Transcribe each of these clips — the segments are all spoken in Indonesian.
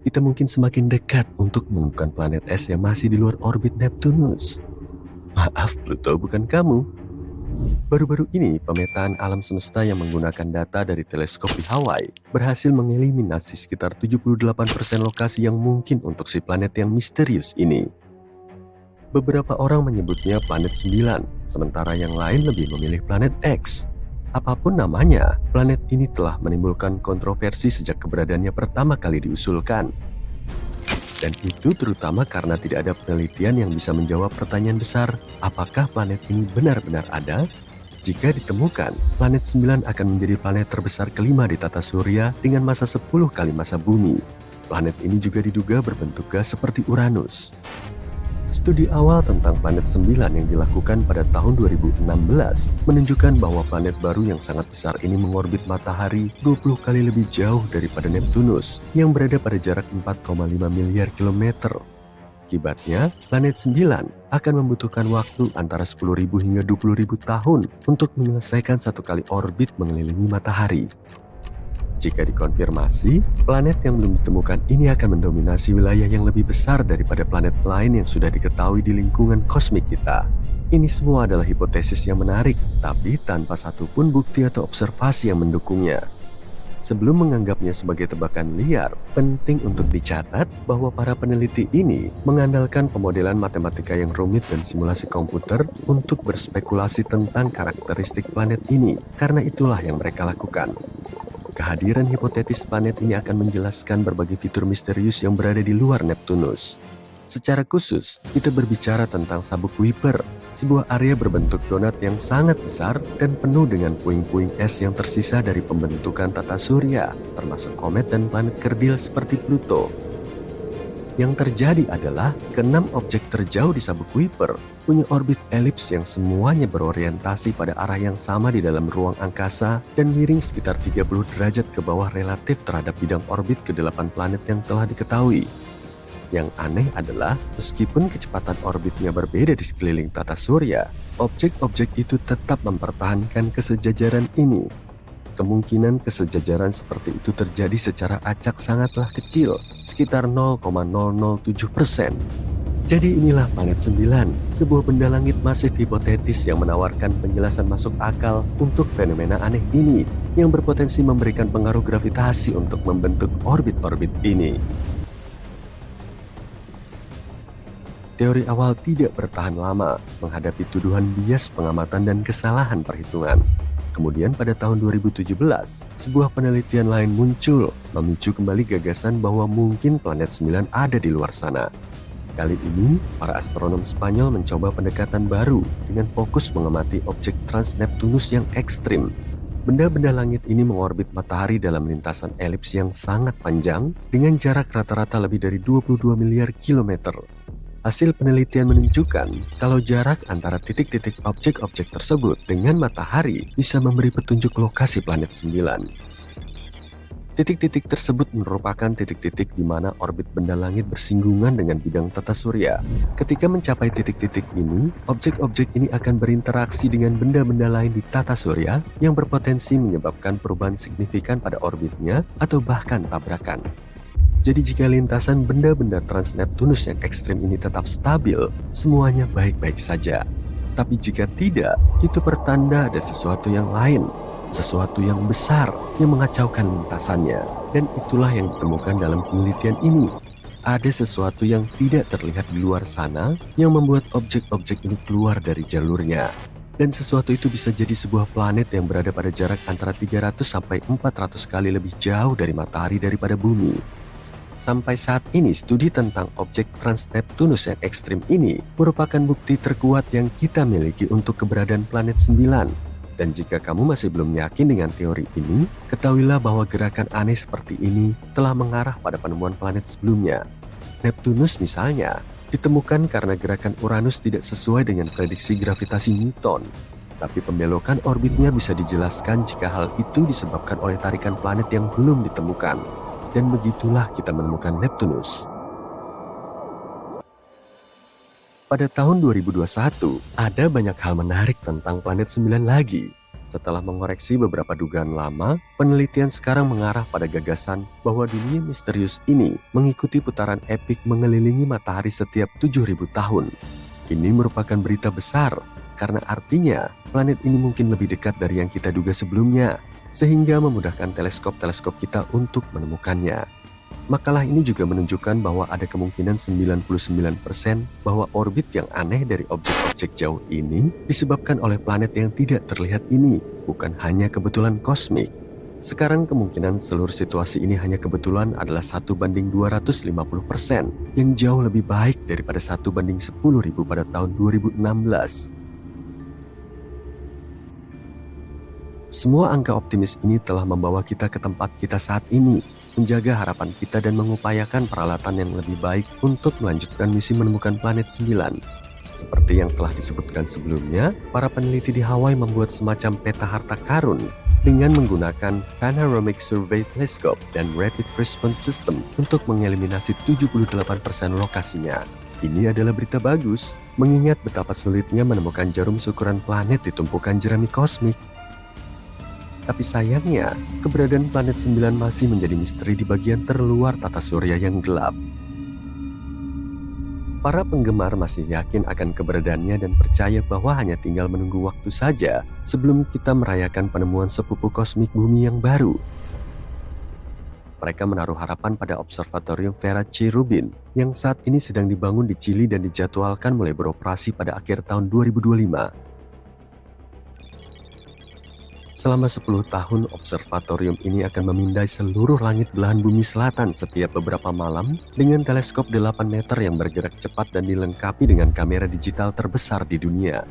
kita mungkin semakin dekat untuk menemukan planet es yang masih di luar orbit Neptunus. Maaf Pluto, bukan kamu. Baru-baru ini, pemetaan alam semesta yang menggunakan data dari teleskop di Hawaii berhasil mengeliminasi sekitar 78% lokasi yang mungkin untuk si planet yang misterius ini. Beberapa orang menyebutnya planet 9, sementara yang lain lebih memilih planet X. Apapun namanya, planet ini telah menimbulkan kontroversi sejak keberadaannya pertama kali diusulkan. Dan itu terutama karena tidak ada penelitian yang bisa menjawab pertanyaan besar, apakah planet ini benar-benar ada? Jika ditemukan, planet 9 akan menjadi planet terbesar kelima di tata surya dengan masa 10 kali masa bumi. Planet ini juga diduga berbentuk gas seperti Uranus. Studi awal tentang planet 9 yang dilakukan pada tahun 2016 menunjukkan bahwa planet baru yang sangat besar ini mengorbit matahari 20 kali lebih jauh daripada Neptunus yang berada pada jarak 4,5 miliar kilometer. Akibatnya, planet 9 akan membutuhkan waktu antara 10.000 hingga 20.000 tahun untuk menyelesaikan satu kali orbit mengelilingi matahari. Jika dikonfirmasi, planet yang belum ditemukan ini akan mendominasi wilayah yang lebih besar daripada planet lain yang sudah diketahui di lingkungan kosmik kita. Ini semua adalah hipotesis yang menarik, tapi tanpa satupun bukti atau observasi yang mendukungnya. Sebelum menganggapnya sebagai tebakan liar, penting untuk dicatat bahwa para peneliti ini mengandalkan pemodelan matematika yang rumit dan simulasi komputer untuk berspekulasi tentang karakteristik planet ini, karena itulah yang mereka lakukan. Kehadiran hipotetis planet ini akan menjelaskan berbagai fitur misterius yang berada di luar Neptunus. Secara khusus, kita berbicara tentang sabuk Kuiper, sebuah area berbentuk donat yang sangat besar dan penuh dengan puing-puing es yang tersisa dari pembentukan tata surya, termasuk komet dan planet kerdil seperti Pluto. Yang terjadi adalah keenam objek terjauh di sabuk Kuiper punya orbit elips yang semuanya berorientasi pada arah yang sama di dalam ruang angkasa dan miring sekitar 30 derajat ke bawah relatif terhadap bidang orbit ke-8 planet yang telah diketahui. Yang aneh adalah, meskipun kecepatan orbitnya berbeda di sekeliling tata surya, objek-objek itu tetap mempertahankan kesejajaran ini. Kemungkinan kesejajaran seperti itu terjadi secara acak sangatlah kecil, sekitar 0,007%. Jadi inilah planet 9, sebuah benda langit masif hipotetis yang menawarkan penjelasan masuk akal untuk fenomena aneh ini, yang berpotensi memberikan pengaruh gravitasi untuk membentuk orbit-orbit ini. Teori awal tidak bertahan lama menghadapi tuduhan bias pengamatan dan kesalahan perhitungan. Kemudian pada tahun 2017, sebuah penelitian lain muncul, memicu kembali gagasan bahwa mungkin planet 9 ada di luar sana. Kali ini, para astronom Spanyol mencoba pendekatan baru dengan fokus mengamati objek Transneptunus yang ekstrim. Benda-benda langit ini mengorbit matahari dalam lintasan elips yang sangat panjang dengan jarak rata-rata lebih dari 22 miliar kilometer. Hasil penelitian menunjukkan kalau jarak antara titik-titik objek-objek tersebut dengan matahari bisa memberi petunjuk lokasi planet 9. Titik-titik tersebut merupakan titik-titik di mana orbit benda langit bersinggungan dengan bidang tata surya. Ketika mencapai titik-titik ini, objek-objek ini akan berinteraksi dengan benda-benda lain di tata surya yang berpotensi menyebabkan perubahan signifikan pada orbitnya atau bahkan tabrakan. Jadi jika lintasan benda-benda Transneptunus yang ekstrim ini tetap stabil, semuanya baik-baik saja. Tapi jika tidak, itu pertanda ada sesuatu yang lain, sesuatu yang besar yang mengacaukan lintasannya. Dan itulah yang ditemukan dalam penelitian ini. Ada sesuatu yang tidak terlihat di luar sana yang membuat objek-objek ini keluar dari jalurnya. Dan sesuatu itu bisa jadi sebuah planet yang berada pada jarak antara 300 sampai 400 kali lebih jauh dari matahari daripada bumi. Sampai saat ini, studi tentang objek Transneptunus yang ekstrim ini merupakan bukti terkuat yang kita miliki untuk keberadaan planet 9. Dan jika kamu masih belum yakin dengan teori ini, ketahuilah bahwa gerakan aneh seperti ini telah mengarah pada penemuan planet sebelumnya. Neptunus misalnya, ditemukan karena gerakan Uranus tidak sesuai dengan prediksi gravitasi Newton. Tapi pembelokan orbitnya bisa dijelaskan jika hal itu disebabkan oleh tarikan planet yang belum ditemukan. Dan begitulah kita menemukan Neptunus. Pada tahun 2021, ada banyak hal menarik tentang planet 9 lagi. Setelah mengoreksi beberapa dugaan lama, penelitian sekarang mengarah pada gagasan bahwa dunia misterius ini mengikuti putaran epik mengelilingi matahari setiap 7.000 tahun. Ini merupakan berita besar, karena artinya planet ini mungkin lebih dekat dari yang kita duga sebelumnya, sehingga memudahkan teleskop-teleskop kita untuk menemukannya. Makalah ini juga menunjukkan bahwa ada kemungkinan 99% bahwa orbit yang aneh dari objek-objek jauh ini disebabkan oleh planet yang tidak terlihat ini, bukan hanya kebetulan kosmik. Sekarang kemungkinan seluruh situasi ini hanya kebetulan adalah 1:250%, yang jauh lebih baik daripada 1:10.000 pada tahun 2016. Semua angka optimis ini telah membawa kita ke tempat kita saat ini, menjaga harapan kita dan mengupayakan peralatan yang lebih baik untuk melanjutkan misi menemukan planet 9. Seperti yang telah disebutkan sebelumnya, para peneliti di Hawaii membuat semacam peta harta karun dengan menggunakan Panoramic Survey Telescope dan Rapid Response System untuk mengeliminasi 78% lokasinya. Ini adalah berita bagus, mengingat betapa sulitnya menemukan jarum syukuran planet di tumpukan jerami kosmik. Tapi sayangnya, keberadaan planet 9 masih menjadi misteri di bagian terluar tata surya yang gelap. Para penggemar masih yakin akan keberadaannya dan percaya bahwa hanya tinggal menunggu waktu saja sebelum kita merayakan penemuan sepupu kosmik bumi yang baru. Mereka menaruh harapan pada Observatorium Vera C. Rubin yang saat ini sedang dibangun di Chili dan dijadwalkan mulai beroperasi pada akhir tahun 2025. Selama 10 tahun, observatorium ini akan memindai seluruh langit belahan bumi selatan setiap beberapa malam dengan teleskop 8 meter yang bergerak cepat dan dilengkapi dengan kamera digital terbesar di dunia.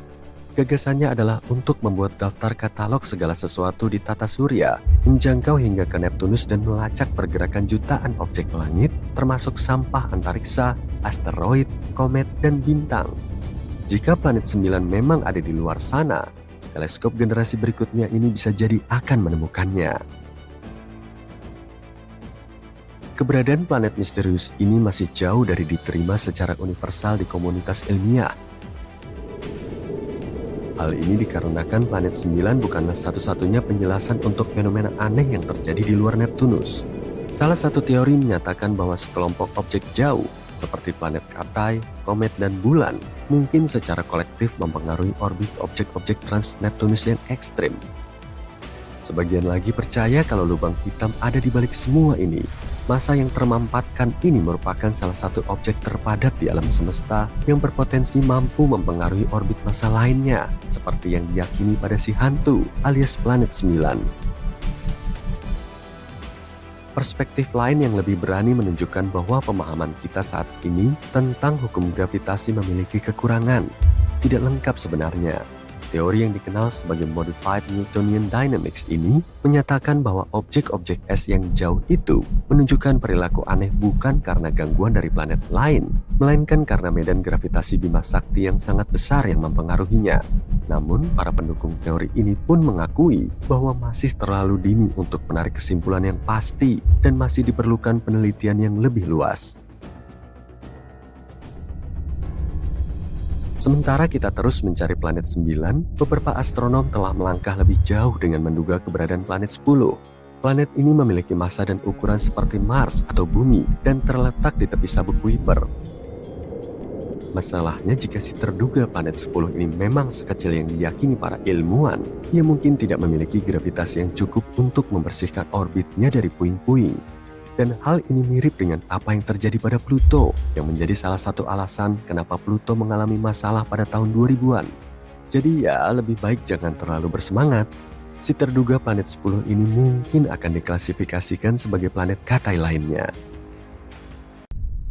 Gagasannya adalah untuk membuat daftar katalog segala sesuatu di tata surya, menjangkau hingga ke Neptunus dan melacak pergerakan jutaan objek langit, termasuk sampah antariksa, asteroid, komet, dan bintang. Jika planet 9 memang ada di luar sana, teleskop generasi berikutnya ini bisa jadi akan menemukannya. Keberadaan planet misterius ini masih jauh dari diterima secara universal di komunitas ilmiah. Hal ini dikarenakan planet 9 bukanlah satu-satunya penjelasan untuk fenomena aneh yang terjadi di luar Neptunus. Salah satu teori menyatakan bahwa sekelompok objek jauh, seperti planet Katai, komet, dan bulan, mungkin secara kolektif mempengaruhi orbit objek-objek trans-Neptunus yang ekstrim. Sebagian lagi percaya kalau lubang hitam ada di balik semua ini. Massa yang termampatkan ini merupakan salah satu objek terpadat di alam semesta yang berpotensi mampu mempengaruhi orbit massa lainnya, seperti yang diyakini pada si hantu alias planet 9. Perspektif lain yang lebih berani menunjukkan bahwa pemahaman kita saat ini tentang hukum gravitasi memiliki kekurangan, tidak lengkap sebenarnya. Teori yang dikenal sebagai Modified Newtonian Dynamics ini menyatakan bahwa objek-objek es yang jauh itu menunjukkan perilaku aneh bukan karena gangguan dari planet lain, melainkan karena medan gravitasi Bima Sakti yang sangat besar yang mempengaruhinya. Namun, para pendukung teori ini pun mengakui bahwa masih terlalu dini untuk menarik kesimpulan yang pasti dan masih diperlukan penelitian yang lebih luas. Sementara kita terus mencari planet 9, beberapa astronom telah melangkah lebih jauh dengan menduga keberadaan planet 10. Planet ini memiliki massa dan ukuran seperti Mars atau Bumi dan terletak di tepi sabuk Kuiper. Masalahnya jika si terduga planet 10 ini memang sekecil yang diyakini para ilmuwan, ia mungkin tidak memiliki gravitasi yang cukup untuk membersihkan orbitnya dari puing-puing. Dan hal ini mirip dengan apa yang terjadi pada Pluto, yang menjadi salah satu alasan kenapa Pluto mengalami masalah pada tahun 2000-an. Jadi ya, lebih baik jangan terlalu bersemangat. Si terduga planet 10 ini mungkin akan diklasifikasikan sebagai planet Katai lainnya.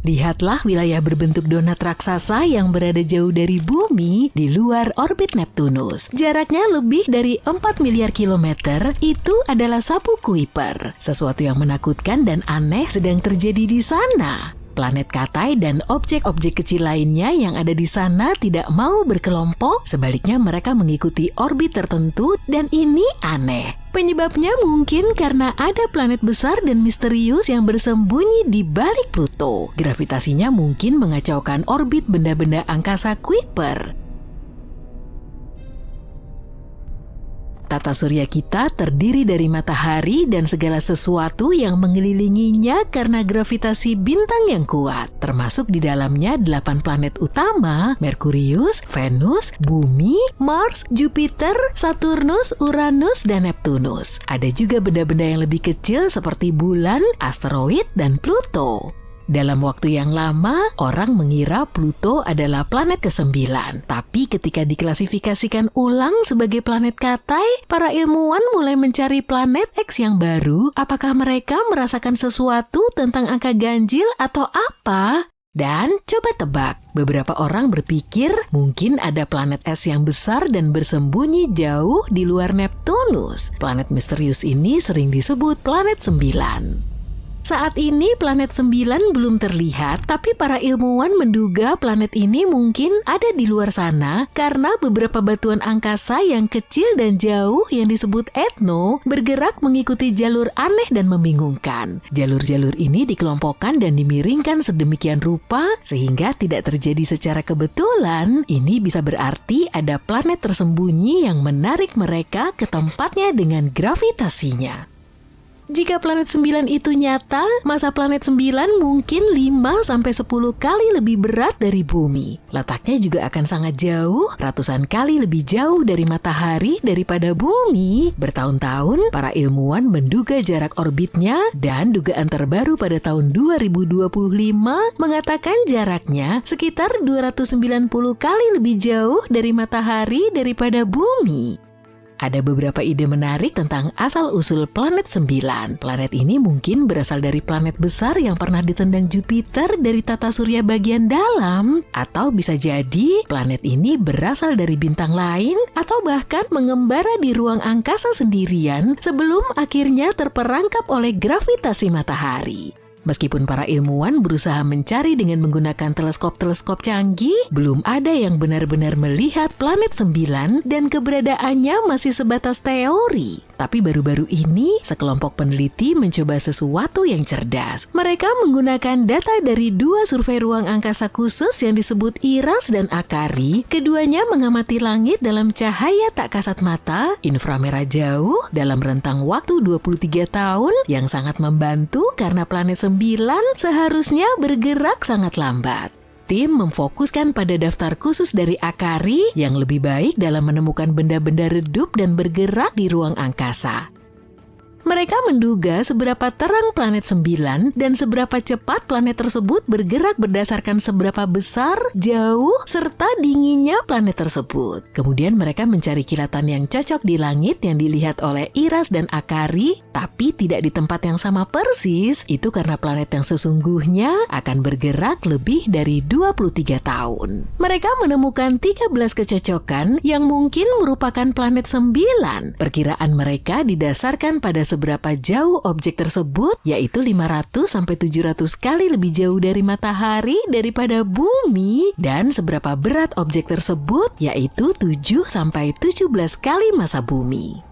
Lihatlah wilayah berbentuk donat raksasa yang berada jauh dari bumi di luar orbit Neptunus. Jaraknya lebih dari 4 miliar kilometer, itu adalah sabuk Kuiper. Sesuatu yang menakutkan dan aneh sedang terjadi di sana. Planet Katai dan objek-objek kecil lainnya yang ada di sana tidak mau berkelompok, sebaliknya mereka mengikuti orbit tertentu dan ini aneh. Penyebabnya mungkin karena ada planet besar dan misterius yang bersembunyi di balik Pluto. Gravitasinya mungkin mengacaukan orbit benda-benda angkasa Kuiper. Tata surya kita terdiri dari matahari dan segala sesuatu yang mengelilinginya karena gravitasi bintang yang kuat, termasuk di dalamnya 8 planet utama, Merkurius, Venus, Bumi, Mars, Jupiter, Saturnus, Uranus, dan Neptunus. Ada juga benda-benda yang lebih kecil seperti bulan, asteroid, dan Pluto. Dalam waktu yang lama, orang mengira Pluto adalah planet ke-9. Tapi ketika diklasifikasikan ulang sebagai planet Katai, para ilmuwan mulai mencari planet X yang baru. Apakah mereka merasakan sesuatu tentang angka ganjil atau apa? Dan coba tebak, beberapa orang berpikir mungkin ada planet S yang besar dan bersembunyi jauh di luar Neptunus. Planet misterius ini sering disebut planet 9. Saat ini planet 9 belum terlihat, tapi para ilmuwan menduga planet ini mungkin ada di luar sana karena beberapa batuan angkasa yang kecil dan jauh yang disebut Ethno bergerak mengikuti jalur aneh dan membingungkan. Jalur-jalur ini dikelompokkan dan dimiringkan sedemikian rupa sehingga tidak terjadi secara kebetulan. Ini bisa berarti ada planet tersembunyi yang menarik mereka ke tempatnya dengan gravitasinya. Jika planet 9 itu nyata, massa planet 9 mungkin 5-10 kali lebih berat dari bumi. Letaknya juga akan sangat jauh, ratusan kali lebih jauh dari matahari daripada bumi. Bertahun-tahun, para ilmuwan menduga jarak orbitnya dan dugaan terbaru pada tahun 2025 mengatakan jaraknya sekitar 290 kali lebih jauh dari matahari daripada bumi. Ada beberapa ide menarik tentang asal-usul planet 9. Planet ini mungkin berasal dari planet besar yang pernah ditendang Jupiter dari tata surya bagian dalam. Atau bisa jadi planet ini berasal dari bintang lain atau bahkan mengembara di ruang angkasa sendirian sebelum akhirnya terperangkap oleh gravitasi matahari. Meskipun para ilmuwan berusaha mencari dengan menggunakan teleskop-teleskop canggih, belum ada yang benar-benar melihat planet 9 dan keberadaannya masih sebatas teori. Tapi baru-baru ini, sekelompok peneliti mencoba sesuatu yang cerdas. Mereka menggunakan data dari 2 survei ruang angkasa khusus yang disebut IRAS dan ACARI. Keduanya mengamati langit dalam cahaya tak kasat mata, inframerah jauh, dalam rentang waktu 23 tahun yang sangat membantu karena planet 9 seharusnya bergerak sangat lambat. Tim memfokuskan pada daftar khusus dari ACARI yang lebih baik dalam menemukan benda-benda redup dan bergerak di ruang angkasa. Mereka menduga seberapa terang planet 9 dan seberapa cepat planet tersebut bergerak berdasarkan seberapa besar, jauh, serta dinginnya planet tersebut. Kemudian mereka mencari kilatan yang cocok di langit yang dilihat oleh IRAS dan ACARI, tapi tidak di tempat yang sama persis. Itu karena planet yang sesungguhnya akan bergerak lebih dari 23 tahun. Mereka menemukan 13 kecocokan yang mungkin merupakan planet 9. Perkiraan mereka didasarkan pada seberapa jauh objek tersebut, yaitu 500-700 kali lebih jauh dari matahari daripada bumi, dan seberapa berat objek tersebut, yaitu 7-17 kali massa bumi.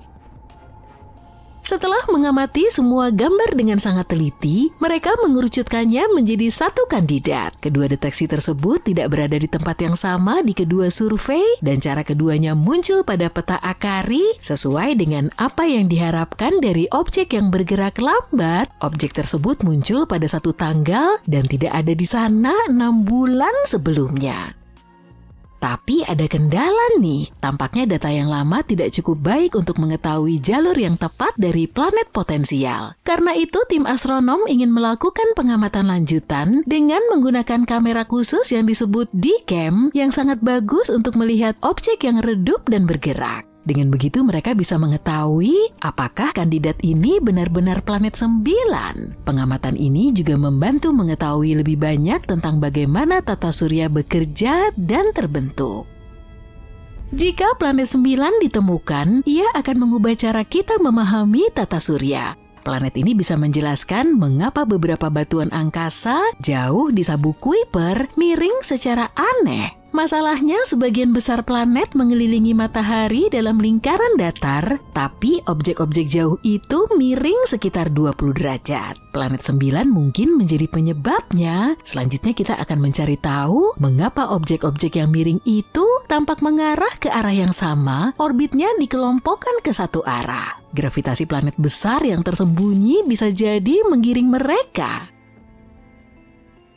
Setelah mengamati semua gambar dengan sangat teliti, mereka mengerucutkannya menjadi satu kandidat. Kedua deteksi tersebut tidak berada di tempat yang sama di kedua survei, dan cara keduanya muncul pada peta ACARI sesuai dengan apa yang diharapkan dari objek yang bergerak lambat. Objek tersebut muncul pada satu tanggal dan tidak ada di sana 6 bulan sebelumnya. Tapi ada kendala nih, tampaknya data yang lama tidak cukup baik untuk mengetahui jalur yang tepat dari planet potensial. Karena itu tim astronom ingin melakukan pengamatan lanjutan dengan menggunakan kamera khusus yang disebut D-Cam yang sangat bagus untuk melihat objek yang redup dan bergerak. Dengan begitu mereka bisa mengetahui apakah kandidat ini benar-benar planet 9. Pengamatan ini juga membantu mengetahui lebih banyak tentang bagaimana tata surya bekerja dan terbentuk. Jika planet 9 ditemukan, ia akan mengubah cara kita memahami tata surya. Planet ini bisa menjelaskan mengapa beberapa batuan angkasa jauh di sabuk Kuiper miring secara aneh. Masalahnya, sebagian besar planet mengelilingi matahari dalam lingkaran datar, tapi objek-objek jauh itu miring sekitar 20 derajat. Planet 9 mungkin menjadi penyebabnya. Selanjutnya kita akan mencari tahu mengapa objek-objek yang miring itu tampak mengarah ke arah yang sama, orbitnya dikelompokkan ke satu arah. Gravitasi planet besar yang tersembunyi bisa jadi menggiring mereka.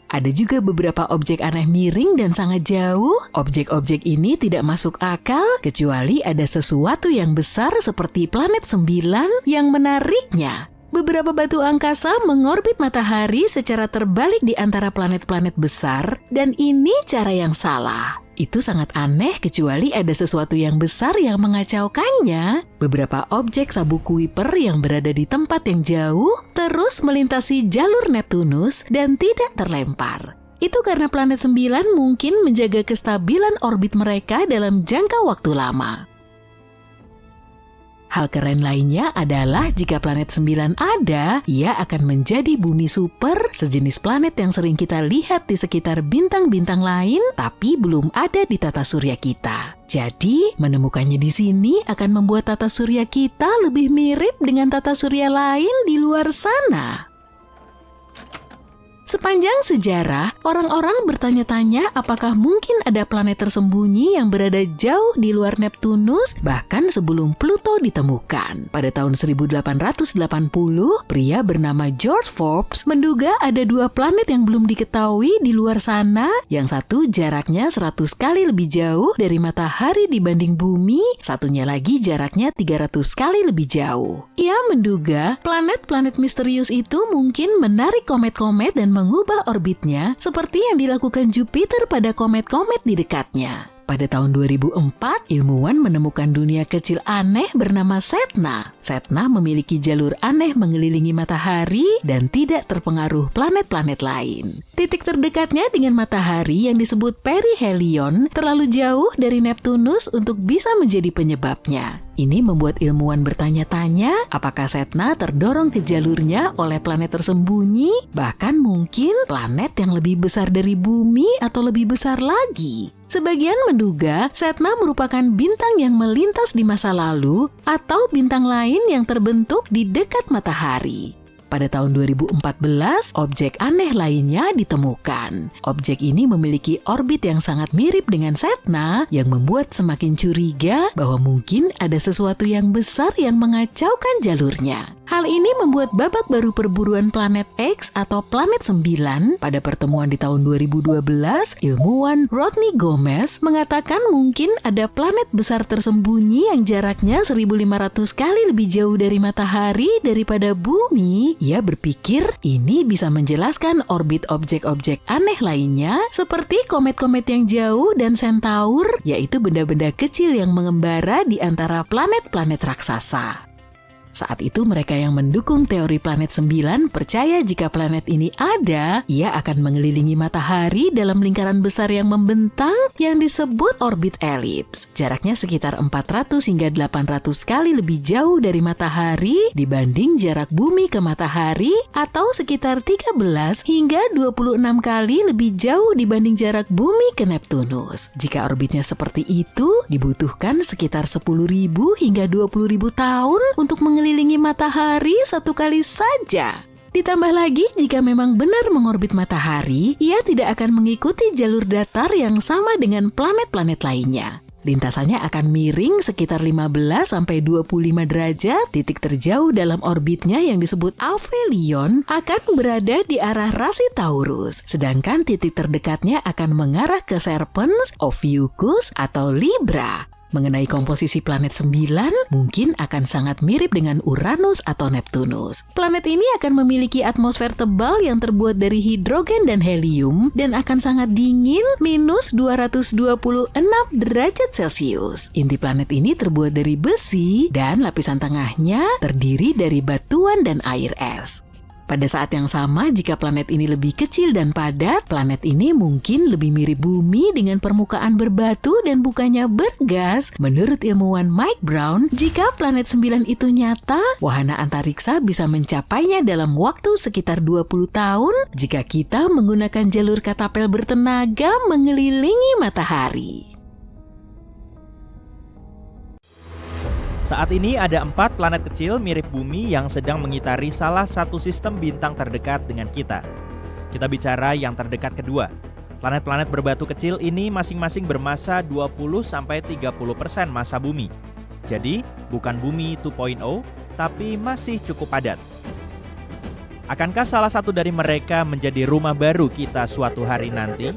Ada juga beberapa objek aneh miring dan sangat jauh. Objek-objek ini tidak masuk akal kecuali ada sesuatu yang besar seperti planet 9 yang menariknya. Beberapa batu angkasa mengorbit matahari secara terbalik di antara planet-planet besar, dan ini cara yang salah. Itu sangat aneh kecuali ada sesuatu yang besar yang mengacaukannya. Beberapa objek sabuk Kuiper yang berada di tempat yang jauh terus melintasi jalur Neptunus dan tidak terlempar. Itu karena planet 9 mungkin menjaga kestabilan orbit mereka dalam jangka waktu lama. Hal keren lainnya adalah jika planet 9 ada, ia akan menjadi bumi super, sejenis planet yang sering kita lihat di sekitar bintang-bintang lain, tapi belum ada di tata surya kita. Jadi, menemukannya di sini akan membuat tata surya kita lebih mirip dengan tata surya lain di luar sana. Sepanjang sejarah, orang-orang bertanya-tanya apakah mungkin ada planet tersembunyi yang berada jauh di luar Neptunus, bahkan sebelum Pluto ditemukan. Pada tahun 1880, pria bernama George Forbes menduga ada 2 planet yang belum diketahui di luar sana. Yang satu jaraknya 100 kali lebih jauh dari matahari dibanding bumi, satunya lagi jaraknya 300 kali lebih jauh. Ia menduga planet-planet misterius itu mungkin menarik komet-komet dan mengubah orbitnya seperti yang dilakukan Jupiter pada komet-komet di dekatnya. Pada tahun 2004, ilmuwan menemukan dunia kecil aneh bernama Sedna. Sedna memiliki jalur aneh mengelilingi matahari dan tidak terpengaruh planet-planet lain. Titik terdekatnya dengan matahari yang disebut perihelion terlalu jauh dari Neptunus untuk bisa menjadi penyebabnya. Ini membuat ilmuwan bertanya-tanya apakah Sedna terdorong ke jalurnya oleh planet tersembunyi, bahkan mungkin planet yang lebih besar dari bumi atau lebih besar lagi. Sebagian menduga Sedna merupakan bintang yang melintas di masa lalu atau bintang lain yang terbentuk di dekat matahari. Pada tahun 2014, objek aneh lainnya ditemukan. Objek ini memiliki orbit yang sangat mirip dengan Sedna yang membuat semakin curiga bahwa mungkin ada sesuatu yang besar yang mengacaukan jalurnya. Hal ini membuat babak baru perburuan planet X atau planet 9. Pada pertemuan di tahun 2012, ilmuwan Rodney Gomez mengatakan mungkin ada planet besar tersembunyi yang jaraknya 1.500 kali lebih jauh dari matahari daripada bumi. Ia berpikir ini bisa menjelaskan orbit objek-objek aneh lainnya seperti komet-komet yang jauh dan Centaur, yaitu benda-benda kecil yang mengembara di antara planet-planet raksasa. Saat itu mereka yang mendukung teori planet 9 percaya jika planet ini ada, ia akan mengelilingi matahari dalam lingkaran besar yang membentang yang disebut orbit elips. Jaraknya sekitar 400 hingga 800 kali lebih jauh dari matahari dibanding jarak bumi ke matahari, atau sekitar 13 hingga 26 kali lebih jauh dibanding jarak bumi ke Neptunus. Jika orbitnya seperti itu, dibutuhkan sekitar 10.000 hingga 20.000 tahun untuk mengelilingi matahari satu kali saja. Ditambah lagi, jika memang benar mengorbit matahari, ia tidak akan mengikuti jalur datar yang sama dengan planet-planet lainnya. Lintasannya akan miring sekitar 15-25 derajat. Titik terjauh dalam orbitnya yang disebut aphelion akan berada di arah rasi Taurus, sedangkan titik terdekatnya akan mengarah ke Serpens, Ophiuchus, atau Libra. Mengenai komposisi planet 9, mungkin akan sangat mirip dengan Uranus atau Neptunus. Planet ini akan memiliki atmosfer tebal yang terbuat dari hidrogen dan helium dan akan sangat dingin minus 226 derajat Celcius. Inti planet ini terbuat dari besi dan lapisan tengahnya terdiri dari batuan dan air es. Pada saat yang sama, jika planet ini lebih kecil dan padat, planet ini mungkin lebih mirip bumi dengan permukaan berbatu dan bukannya bergas. Menurut ilmuwan Mike Brown, jika planet 9 itu nyata, wahana antariksa bisa mencapainya dalam waktu sekitar 20 tahun jika kita menggunakan jalur katapel bertenaga mengelilingi matahari. Saat ini ada 4 planet kecil mirip bumi yang sedang mengitari salah satu sistem bintang terdekat dengan kita. Kita bicara yang terdekat kedua. Planet-planet berbatu kecil ini masing-masing bermassa 20-30% massa bumi. Jadi, bukan bumi 2.0, tapi masih cukup padat. Akankah salah satu dari mereka menjadi rumah baru kita suatu hari nanti?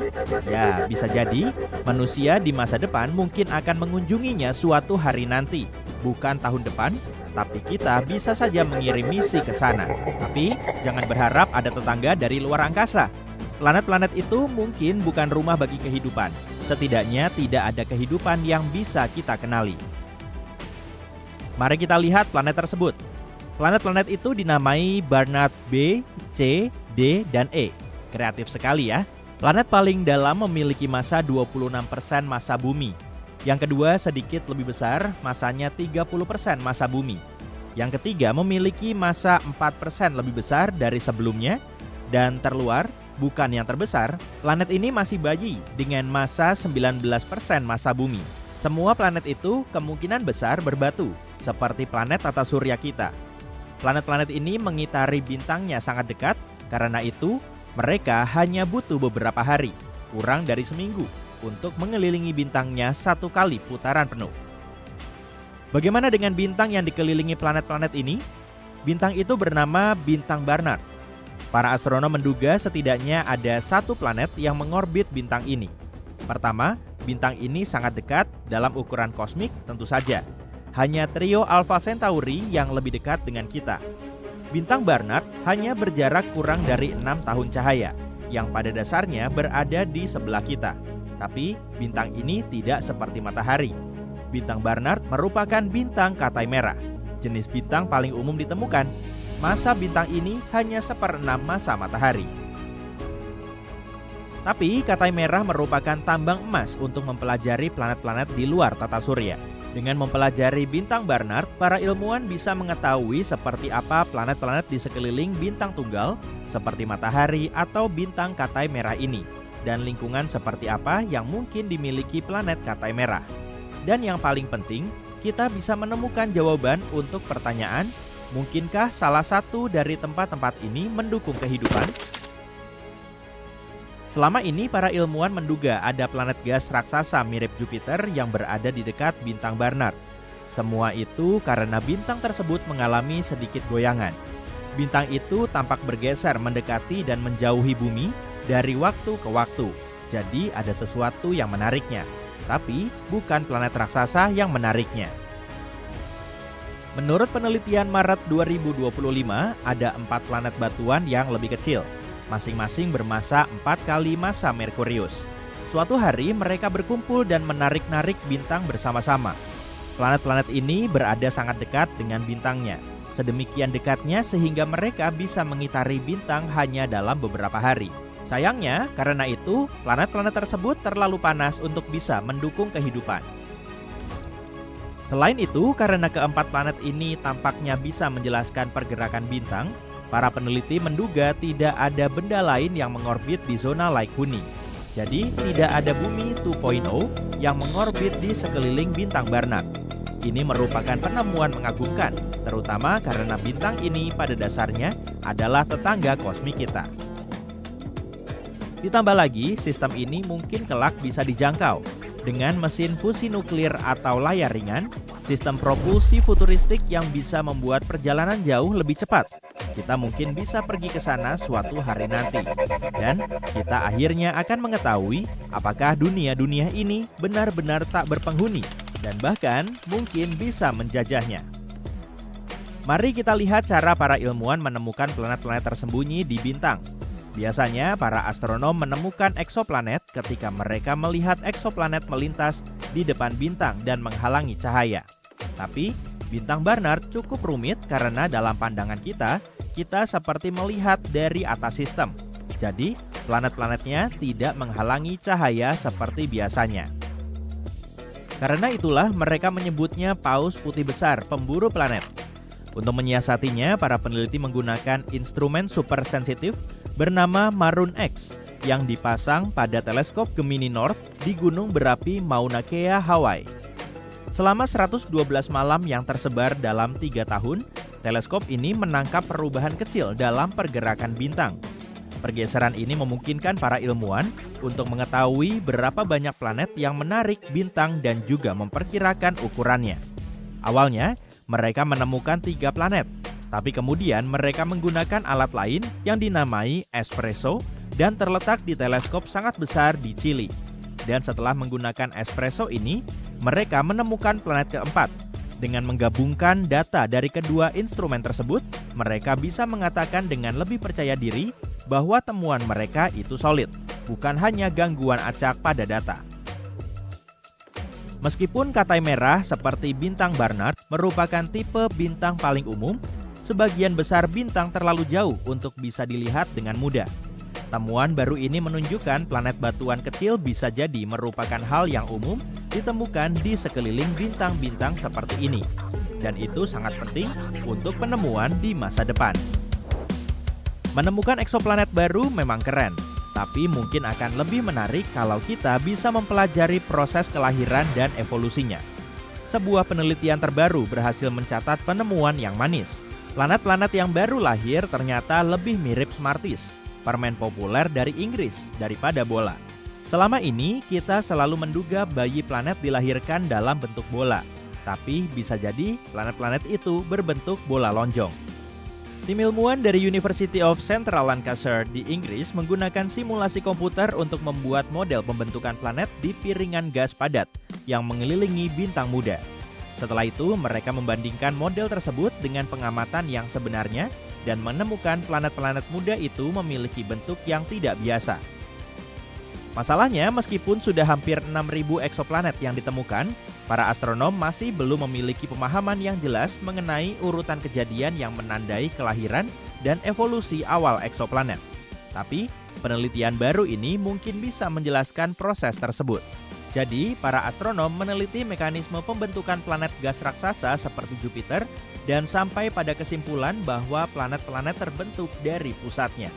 Ya, bisa jadi manusia di masa depan mungkin akan mengunjunginya suatu hari nanti. Bukan tahun depan, tapi kita bisa saja mengirim misi ke sana. Tapi jangan berharap ada tetangga dari luar angkasa. Planet-planet itu mungkin bukan rumah bagi kehidupan. Setidaknya tidak ada kehidupan yang bisa kita kenali. Mari kita lihat planet tersebut. Planet-planet itu dinamai Barnard B, C, D, dan E. Kreatif sekali ya. Planet paling dalam memiliki massa 26% massa bumi. Yang kedua sedikit lebih besar, massanya 30% massa bumi. Yang ketiga memiliki massa 4% lebih besar dari sebelumnya. Dan terluar, bukan yang terbesar, planet ini masih bayi dengan massa 19% massa bumi. Semua planet itu kemungkinan besar berbatu, seperti planet tata surya kita. Planet-planet ini mengitari bintangnya sangat dekat, karena itu mereka hanya butuh beberapa hari, kurang dari seminggu, untuk mengelilingi bintangnya 1 kali putaran penuh. Bagaimana dengan bintang yang dikelilingi planet-planet ini? Bintang itu bernama bintang Barnard. Para astronom menduga setidaknya ada 1 planet yang mengorbit bintang ini. Pertama, bintang ini sangat dekat dalam ukuran kosmik tentu saja. Hanya trio Alpha Centauri yang lebih dekat dengan kita. Bintang Barnard hanya berjarak kurang dari 6 tahun cahaya, yang pada dasarnya berada di sebelah kita. Tapi bintang ini tidak seperti matahari. Bintang Barnard merupakan bintang katai merah, jenis bintang paling umum ditemukan. Massa bintang ini hanya 1/6 massa matahari. Tapi katai merah merupakan tambang emas untuk mempelajari planet-planet di luar tata surya. Dengan mempelajari bintang Barnard, para ilmuwan bisa mengetahui seperti apa planet-planet di sekeliling bintang tunggal, seperti matahari atau bintang katai merah ini, dan lingkungan seperti apa yang mungkin dimiliki planet katai merah. Dan yang paling penting, kita bisa menemukan jawaban untuk pertanyaan, mungkinkah salah satu dari tempat-tempat ini mendukung kehidupan? Selama ini para ilmuwan menduga ada planet gas raksasa mirip Jupiter yang berada di dekat bintang Barnard. Semua itu karena bintang tersebut mengalami sedikit goyangan. Bintang itu tampak bergeser mendekati dan menjauhi bumi dari waktu ke waktu. Jadi ada sesuatu yang menariknya, tapi bukan planet raksasa yang menariknya. Menurut penelitian Maret 2025, ada 4 planet batuan yang lebih kecil. Masing-masing bermassa 4 kali massa Merkurius. Suatu hari mereka berkumpul dan menarik-narik bintang bersama-sama. Planet-planet ini berada sangat dekat dengan bintangnya. Sedemikian dekatnya sehingga mereka bisa mengitari bintang hanya dalam beberapa hari. Sayangnya, karena itu, planet-planet tersebut terlalu panas untuk bisa mendukung kehidupan. Selain itu, karena keempat planet ini tampaknya bisa menjelaskan pergerakan bintang, para peneliti menduga tidak ada benda lain yang mengorbit di zona Lake Huni. Jadi, tidak ada bumi 2.0 yang mengorbit di sekeliling bintang Barnard. Ini merupakan penemuan mengagumkan, terutama karena bintang ini pada dasarnya adalah tetangga kosmik kita. Ditambah lagi, sistem ini mungkin kelak bisa dijangkau dengan mesin fusi nuklir atau layar ringan, sistem propulsi futuristik yang bisa membuat perjalanan jauh lebih cepat. Kita mungkin bisa pergi ke sana suatu hari nanti. Dan kita akhirnya akan mengetahui apakah dunia-dunia ini benar-benar tak berpenghuni dan bahkan mungkin bisa menjajahnya. Mari kita lihat cara para ilmuwan menemukan planet-planet tersembunyi di bintang. Biasanya para astronom menemukan eksoplanet ketika mereka melihat eksoplanet melintas di depan bintang dan menghalangi cahaya. Tapi bintang Barnard cukup rumit karena dalam pandangan kita, kita seperti melihat dari atas sistem. Jadi, planet-planetnya tidak menghalangi cahaya seperti biasanya. Karena itulah mereka menyebutnya paus putih besar pemburu planet. Untuk menyiasatinya, para peneliti menggunakan instrumen super sensitif bernama Maroon X yang dipasang pada teleskop Gemini North di gunung berapi Mauna Kea, Hawaii. Selama 112 malam yang tersebar dalam 3 tahun, teleskop ini menangkap perubahan kecil dalam pergerakan bintang. Pergeseran ini memungkinkan para ilmuwan untuk mengetahui berapa banyak planet yang menarik bintang dan juga memperkirakan ukurannya. Awalnya, mereka menemukan 3 planet, tapi kemudian mereka menggunakan alat lain yang dinamai Espresso dan terletak di teleskop sangat besar di Chili. Dan setelah menggunakan Espresso ini, mereka menemukan planet keempat. Dengan menggabungkan data dari kedua instrumen tersebut, mereka bisa mengatakan dengan lebih percaya diri bahwa temuan mereka itu solid, bukan hanya gangguan acak pada data. Meskipun katai merah seperti bintang Barnard merupakan tipe bintang paling umum, sebagian besar bintang terlalu jauh untuk bisa dilihat dengan mudah. Temuan baru ini menunjukkan planet batuan kecil bisa jadi merupakan hal yang umum ditemukan di sekeliling bintang-bintang seperti ini. Dan itu sangat penting untuk penemuan di masa depan. Menemukan eksoplanet baru memang keren, tapi mungkin akan lebih menarik kalau kita bisa mempelajari proses kelahiran dan evolusinya. Sebuah penelitian terbaru berhasil mencatat penemuan yang manis. Planet-planet yang baru lahir ternyata lebih mirip Smarties, permen populer dari Inggris, daripada bola. Selama ini, kita selalu menduga bayi planet dilahirkan dalam bentuk bola, tapi bisa jadi planet-planet itu berbentuk bola lonjong. Tim ilmuwan dari University of Central Lancashire di Inggris menggunakan simulasi komputer untuk membuat model pembentukan planet di piringan gas padat yang mengelilingi bintang muda. Setelah itu, mereka membandingkan model tersebut dengan pengamatan yang sebenarnya dan menemukan planet-planet muda itu memiliki bentuk yang tidak biasa. Masalahnya, meskipun sudah hampir 6.000 eksoplanet yang ditemukan, para astronom masih belum memiliki pemahaman yang jelas mengenai urutan kejadian yang menandai kelahiran dan evolusi awal eksoplanet. Tapi, penelitian baru ini mungkin bisa menjelaskan proses tersebut. Jadi, para astronom meneliti mekanisme pembentukan planet gas raksasa seperti Jupiter dan sampai pada kesimpulan bahwa planet-planet terbentuk dari pusatnya.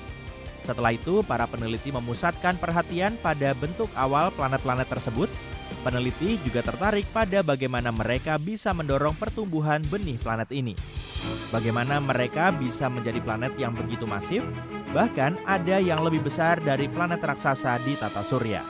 Setelah itu, para peneliti memusatkan perhatian pada bentuk awal planet-planet tersebut. Peneliti juga tertarik pada bagaimana mereka bisa mendorong pertumbuhan benih planet ini. Bagaimana mereka bisa menjadi planet yang begitu masif, bahkan ada yang lebih besar dari planet raksasa di tata surya.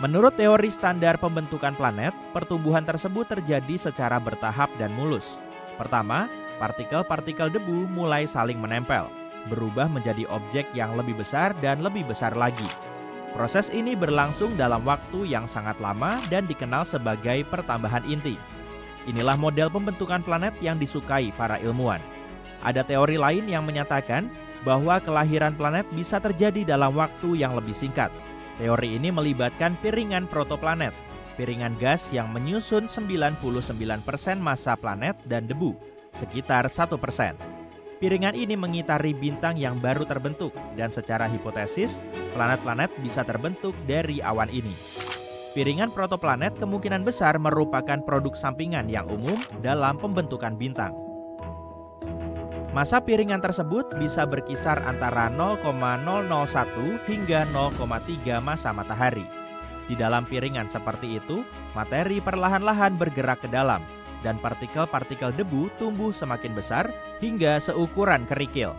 Menurut teori standar pembentukan planet, pertumbuhan tersebut terjadi secara bertahap dan mulus. Pertama, partikel-partikel debu mulai saling menempel, berubah menjadi objek yang lebih besar dan lebih besar lagi. Proses ini berlangsung dalam waktu yang sangat lama dan dikenal sebagai pertambahan inti. Inilah model pembentukan planet yang disukai para ilmuwan. Ada teori lain yang menyatakan bahwa kelahiran planet bisa terjadi dalam waktu yang lebih singkat. Teori ini melibatkan piringan protoplanet, piringan gas yang menyusun 99% massa planet dan debu, sekitar 1%. Piringan ini mengitari bintang yang baru terbentuk dan secara hipotesis, planet-planet bisa terbentuk dari awan ini. Piringan protoplanet kemungkinan besar merupakan produk sampingan yang umum dalam pembentukan bintang. Massa piringan tersebut bisa berkisar antara 0,001 hingga 0,3 massa matahari. Di dalam piringan seperti itu, materi perlahan-lahan bergerak ke dalam, dan partikel-partikel debu tumbuh semakin besar hingga seukuran kerikil.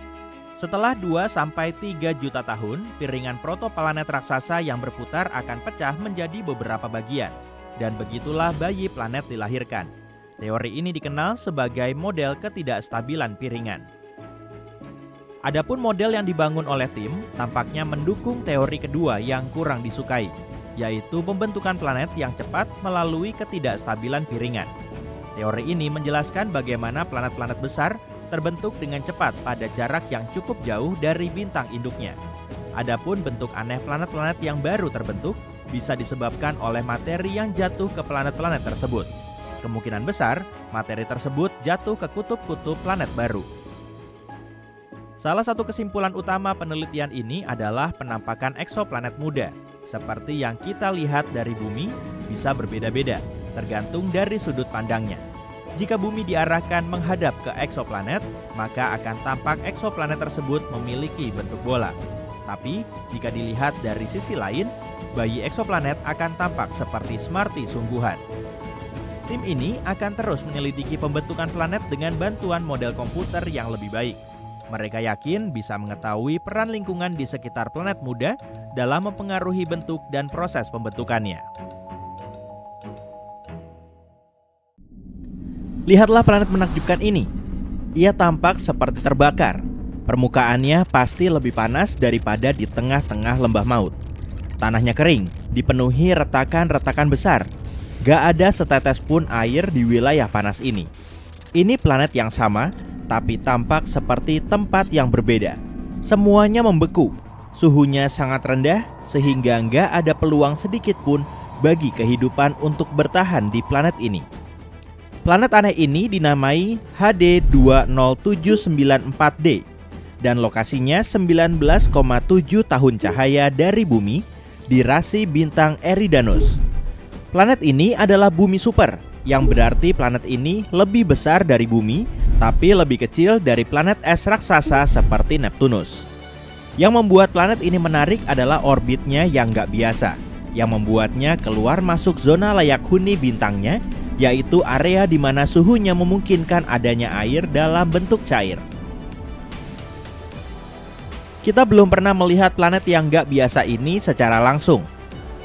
Setelah 2-3 juta tahun, piringan protoplanet raksasa yang berputar akan pecah menjadi beberapa bagian, dan begitulah bayi planet dilahirkan. Teori ini dikenal sebagai model ketidakstabilan piringan. Adapun model yang dibangun oleh tim tampaknya mendukung teori kedua yang kurang disukai, yaitu pembentukan planet yang cepat melalui ketidakstabilan piringan. Teori ini menjelaskan bagaimana planet-planet besar terbentuk dengan cepat pada jarak yang cukup jauh dari bintang induknya. Adapun bentuk aneh planet-planet yang baru terbentuk bisa disebabkan oleh materi yang jatuh ke planet-planet tersebut. Kemungkinan besar, materi tersebut jatuh ke kutub-kutub planet baru. Salah satu kesimpulan utama penelitian ini adalah penampakan eksoplanet muda. Seperti yang kita lihat dari bumi, bisa berbeda-beda, tergantung dari sudut pandangnya. Jika bumi diarahkan menghadap ke eksoplanet, maka akan tampak eksoplanet tersebut memiliki bentuk bola. Tapi, jika dilihat dari sisi lain, bayi eksoplanet akan tampak seperti Smarty sungguhan. Tim ini akan terus menyelidiki pembentukan planet dengan bantuan model komputer yang lebih baik. Mereka yakin bisa mengetahui peran lingkungan di sekitar planet muda dalam mempengaruhi bentuk dan proses pembentukannya. Lihatlah planet menakjubkan ini. Ia tampak seperti terbakar. Permukaannya pasti lebih panas daripada di tengah-tengah lembah maut. Tanahnya kering, dipenuhi retakan-retakan besar. Gak ada setetes pun air di wilayah panas ini. Ini planet yang sama, tapi tampak seperti tempat yang berbeda. Semuanya membeku. Suhunya sangat rendah sehingga nggak ada peluang sedikit pun bagi kehidupan untuk bertahan di planet ini. Planet aneh ini dinamai HD 20794D dan lokasinya 19,7 tahun cahaya dari bumi di rasi bintang Eridanus. Planet ini adalah bumi super, yang berarti planet ini lebih besar dari bumi, tapi lebih kecil dari planet es raksasa seperti Neptunus. Yang membuat planet ini menarik adalah orbitnya yang gak biasa, yang membuatnya keluar masuk zona layak huni bintangnya, yaitu area di mana suhunya memungkinkan adanya air dalam bentuk cair. Kita belum pernah melihat planet yang gak biasa ini secara langsung.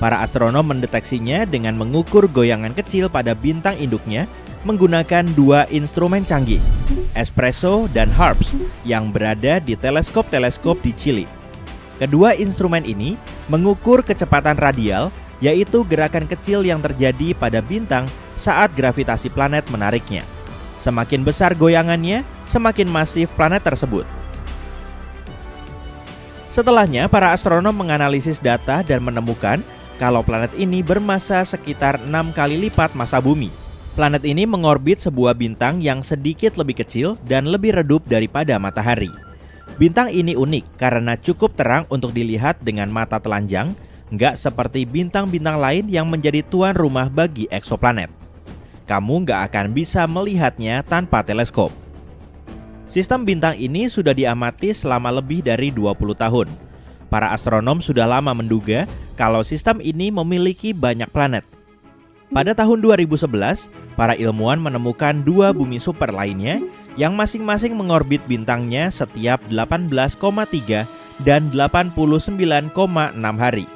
Para astronom mendeteksinya dengan mengukur goyangan kecil pada bintang induknya menggunakan dua instrumen canggih, Espresso dan HARPS, yang berada di teleskop-teleskop di Chili. Kedua instrumen ini mengukur kecepatan radial, yaitu gerakan kecil yang terjadi pada bintang saat gravitasi planet menariknya. Semakin besar goyangannya, semakin masif planet tersebut. Setelahnya, para astronom menganalisis data dan menemukan kalau planet ini bermassa sekitar 6 kali lipat massa bumi. Planet ini mengorbit sebuah bintang yang sedikit lebih kecil dan lebih redup daripada matahari. Bintang ini unik karena cukup terang untuk dilihat dengan mata telanjang, nggak seperti bintang-bintang lain yang menjadi tuan rumah bagi eksoplanet. Kamu nggak akan bisa melihatnya tanpa teleskop. Sistem bintang ini sudah diamati selama lebih dari 20 tahun. Para astronom sudah lama menduga kalau sistem ini memiliki banyak planet. Pada tahun 2011, para ilmuwan menemukan dua bumi super lainnya yang masing-masing mengorbit bintangnya setiap 18,3 dan 89,6 hari.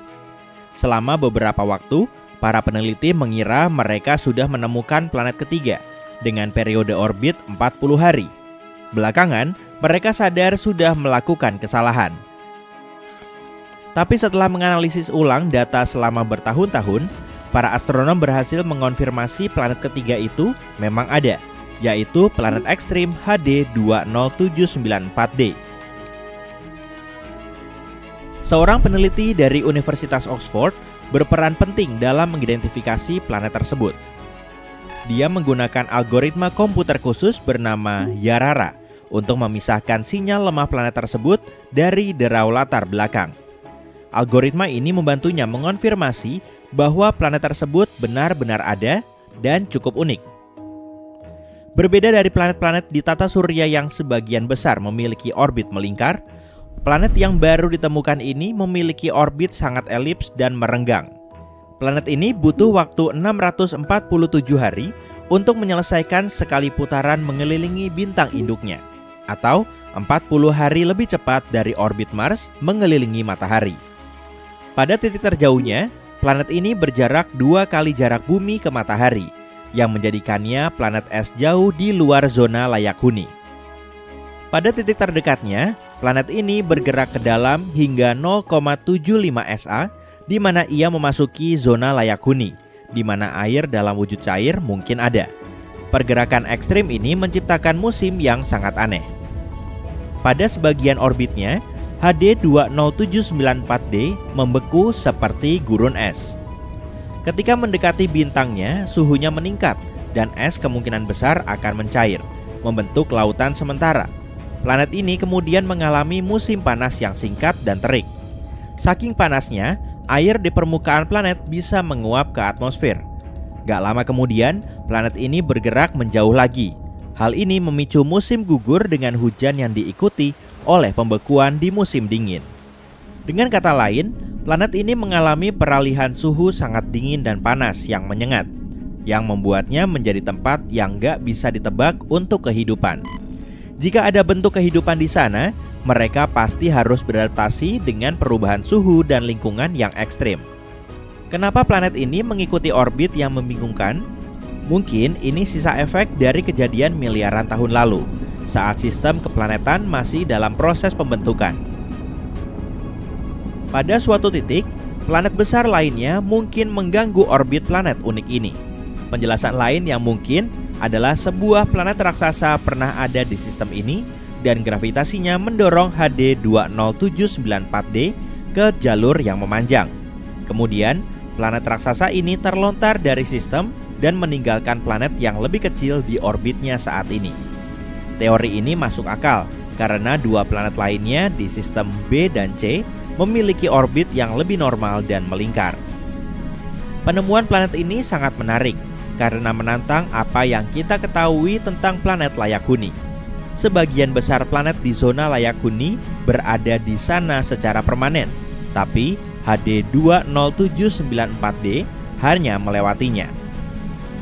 Selama beberapa waktu, para peneliti mengira mereka sudah menemukan planet ketiga dengan periode orbit 40 hari. Belakangan, mereka sadar sudah melakukan kesalahan. Tapi setelah menganalisis ulang data selama bertahun-tahun, para astronom berhasil mengonfirmasi planet ketiga itu memang ada, yaitu planet ekstrim HD 20794D. Seorang peneliti dari Universitas Oxford berperan penting dalam mengidentifikasi planet tersebut. Dia menggunakan algoritma komputer khusus bernama Yarara untuk memisahkan sinyal lemah planet tersebut dari derau latar belakang. Algoritma ini membantunya mengonfirmasi bahwa planet tersebut benar-benar ada dan cukup unik. Berbeda dari planet-planet di tata surya yang sebagian besar memiliki orbit melingkar, planet yang baru ditemukan ini memiliki orbit sangat elips dan merenggang. Planet ini butuh waktu 647 hari untuk menyelesaikan sekali putaran mengelilingi bintang induknya, atau 40 hari lebih cepat dari orbit Mars mengelilingi matahari. Pada titik terjauhnya, planet ini berjarak 2 kali jarak bumi ke matahari, yang menjadikannya planet es jauh di luar zona layak huni. Pada titik terdekatnya, planet ini bergerak ke dalam hingga 0,75 SA, di mana ia memasuki zona layak huni, di mana air dalam wujud cair mungkin ada. Pergerakan ekstrim ini menciptakan musim yang sangat aneh. Pada sebagian orbitnya, HD 20794D membeku seperti gurun es. Ketika mendekati bintangnya, suhunya meningkat dan es kemungkinan besar akan mencair, membentuk lautan sementara. Planet ini kemudian mengalami musim panas yang singkat dan terik. Saking panasnya, air di permukaan planet bisa menguap ke atmosfer. Gak lama kemudian, planet ini bergerak menjauh lagi. Hal ini memicu musim gugur dengan hujan yang diikuti oleh pembekuan di musim dingin. Dengan kata lain, planet ini mengalami peralihan suhu sangat dingin dan panas yang menyengat, yang membuatnya menjadi tempat yang gak bisa ditebak untuk kehidupan. Jika ada bentuk kehidupan di sana, mereka pasti harus beradaptasi dengan perubahan suhu dan lingkungan yang ekstrim. Kenapa planet ini mengikuti orbit yang membingungkan? Mungkin ini sisa efek dari kejadian miliaran tahun lalu, saat sistem keplanetan masih dalam proses pembentukan. Pada suatu titik, planet besar lainnya mungkin mengganggu orbit planet unik ini. Penjelasan lain yang mungkin adalah sebuah planet raksasa pernah ada di sistem ini dan gravitasinya mendorong HD 20794D ke jalur yang memanjang. Kemudian, planet raksasa ini terlontar dari sistem dan meninggalkan planet yang lebih kecil di orbitnya saat ini. Teori ini masuk akal karena dua planet lainnya di sistem B dan C memiliki orbit yang lebih normal dan melingkar. Penemuan planet ini sangat menarik karena menantang apa yang kita ketahui tentang planet layak huni. Sebagian besar planet di zona layak huni berada di sana secara permanen, tapi HD 20794D hanya melewatinya.